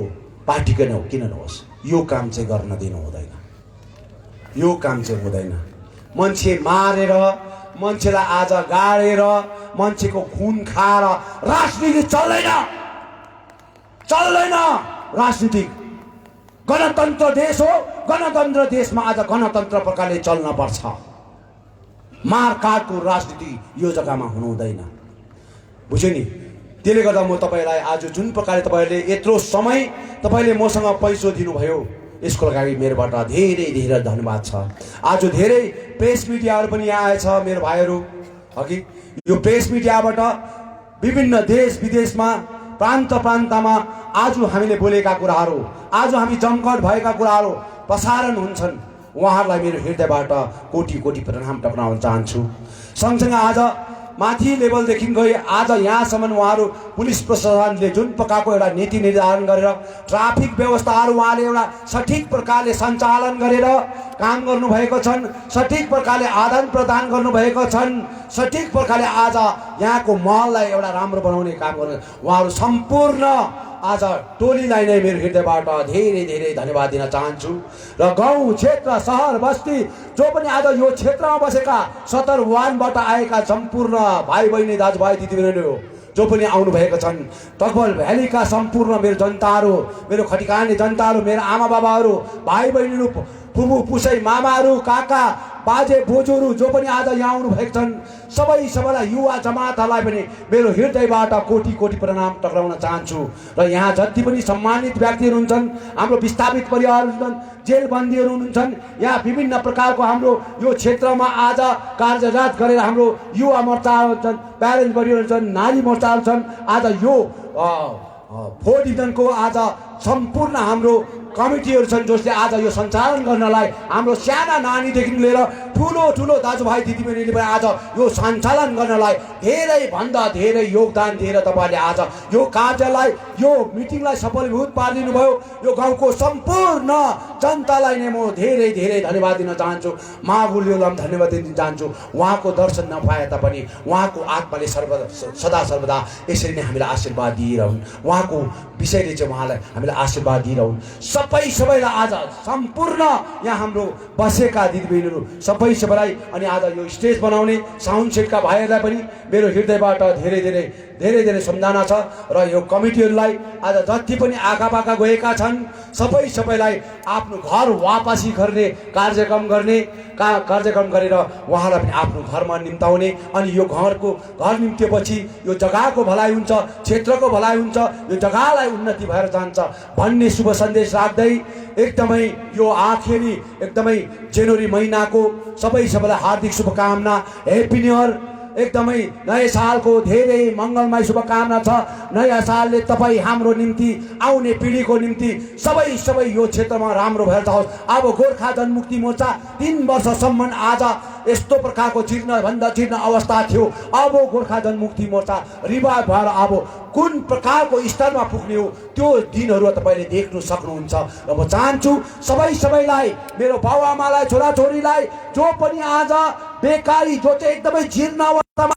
पार्टीको नै हो किन नहोस्, यो काम चाहिँ गर्न दिनु हुँदैन। यो काम चाहिँ हुँदैन। मान्छे मारेर, मान्छेलाई आज गाडेर, मान्छेको खून खाएर राजनीति चल्दैन। राजनीति गणतन्त्र देश हो, गणतन्त्र देशमा आज गणतन्त्र प्रकारले चल्न पर्छ। मारकाटको राजनीति यो जग्गामा हुनु हुँदैन, बुझ्यो नि। त्यसले गर्दा म तपाईलाई आज जुन प्रकारले तपाईले यत्रो समय तपाईले मसँग पैसो दिनुभयो, यसको लागि मेरोबाट धेरै धन्यवाद छ। आज धेरै प्रेस मिडियाहरू पनि यहाँ आएछ मेरो भाइहरू, अघि यो प्रेस मिडियाबाट विभिन्न देश विदेशमा प्रान्तमा आज हामीले बोलेका कुराहरू, आज हामी जमघट भएका कुराहरू प्रसारण हुन्छन्। उहाँहरूलाई मेरो हृदयबाट कोटी प्रणाम टक्राउन चाहन्छु। सँगसँगै आज माथि लेभलदेखि गई आज यहाँसम्म उहाँहरू पुलिस प्रशासनले जुन प्रकारको एउटा नीति निर्धारण गरेर ट्राफिक व्यवस्थाहरू उहाँले एउटा सठिक प्रकारले सञ्चालन गरेर काम गर्नुभएको छन्, सठिक प्रकारले आदान प्रदान गर्नुभएको छन्, सठिक प्रकारले आज यहाँको महललाई एउटा राम्रो बनाउने काम गर्नु उहाँहरू सम्पूर्ण आज टोलीलाई नै मेरो हृदयबाट धेरै धन्यवाद दिन चाहन्छु। र गाउँ क्षेत्र सहर बस्ती जो पनि आज यो क्षेत्रमा बसेका 70 वार्डबाट आएका सम्पूर्ण भाइ बहिनी दाजुभाइ दिदीबहिनीहरू जो पनि आउनु भएको छन्, तकभर भ्यालीका सम्पूर्ण मेरो जनताहरू, मेरो खटिकाने जनताहरू, मेरो आमा बाबाहरू, भाइ बहिनीहरू, फुपू पुसै मामाहरू, काका बाजे बोजूहरू जो पनि आज यहाँ आउनु भएको छन्, सबैलाई युवा जमातहरूलाई पनि मेरो हृदयबाट कोटी प्रणाम टक्राउन चाहन्छु। र यहाँ जति पनि सम्मानित व्यक्तिहरू हुन्छन्, हाम्रो विस्थापित परिवारहरू हुन्छन्, जेलबन्दीहरू हुन्छन्, यहाँ विभिन्न प्रकारको हाम्रो यो क्षेत्रमा आज कार्यरत गरेर हाम्रो युवा मोर्चाहरू छन्, प्यारेन्ट्स बडीहरू छन्, नारी मोर्चाहरू छन्। आज यो 4 डिभिजनको आज सम्पूर्ण हाम्रो कमिटीहरू छन् जसले आज यो सञ्चालन गर्नलाई हाम्रो साना नानीदेखि लिएर ठुलो ठुलो दाजुभाइ दिदीबहिनीले पनि आज यो सञ्चालन गर्नलाई धेरै भन्दा धेरै योगदान दिएर तपाईँले आज यो कार्यलाई यो मिटिङलाई सफलीभूत पारिदिनु भयो। यो गाउँको सम्पूर्ण जनतालाई नै म धेरै धेरै धन्यवाद दिन चाहन्छु। महागुरुदेवलाई धन्यवाद दिन चाहन्छु। उहाँको दर्शन नपाए तापनि उहाँको आत्माले सदा सर्वदा यसरी नै हामीलाई आशीर्वाद दिइरहन्। उहाँको विषयले चाहिँ उहाँलाई हामीलाई आशीर्वाद दिइरहन्। सबैलाई आज सम्पूर्ण यहाँ हाम्रो बसेका दिदीबहिनीहरू सबैलाई अनि आज यो स्टेज बनाउने साउन्ड सेटका भाइहरूलाई पनि मेरो हृदयबाट धेरै धेरै धेरै धेरै सम्झना छ। र यो कमिटीहरूलाई आज जति पनि आँखापाखा गएका छन् सबैलाई आफ्नो घर वापसी गर्ने कार्यक्रम गरेर उहाँलाई पनि आफ्नो घरमा निम्ताउने अनि यो घर निम्तेपछि यो जग्गाको भलाइ हुन्छ, क्षेत्रको भलाइ हुन्छ, यो जग्गालाई उन्नति भएर जान्छ भन्ने शुभ सन्देश राख्दै एकदमै यो आखिरी एकदमै जनवरी महिनाको सबैलाई हार्दिक शुभकामना। Happy new year. एकदमै नयाँ सालको धेरै मङ्गलमय शुभकामना छ। नयाँ सालले तपाईँ हाम्रो निम्ति आउने पिँढीको निम्ति सबै यो क्षेत्रमा राम्रो भएर जाओस्। अब गोर्खा जनमुक्ति मोर्चा 3 वर्षसम्म आज यस्तो प्रकारको जीर्ण अवस्था थियो। अब गोर्खा जनमुक्ति मोर्चा रिभाइभ भएर अब कुन प्रकारको स्तरमा पुग्ने हो त्यो दिनहरू तपाईँले देख्नु सक्नुहुन्छ। र म चाहन्छु सबैलाई मेरो बाबुआमालाई छोराछोरीलाई जो पनि आज बेकारी जो चाहिँ एकदमै जीर्ण अवस्थामा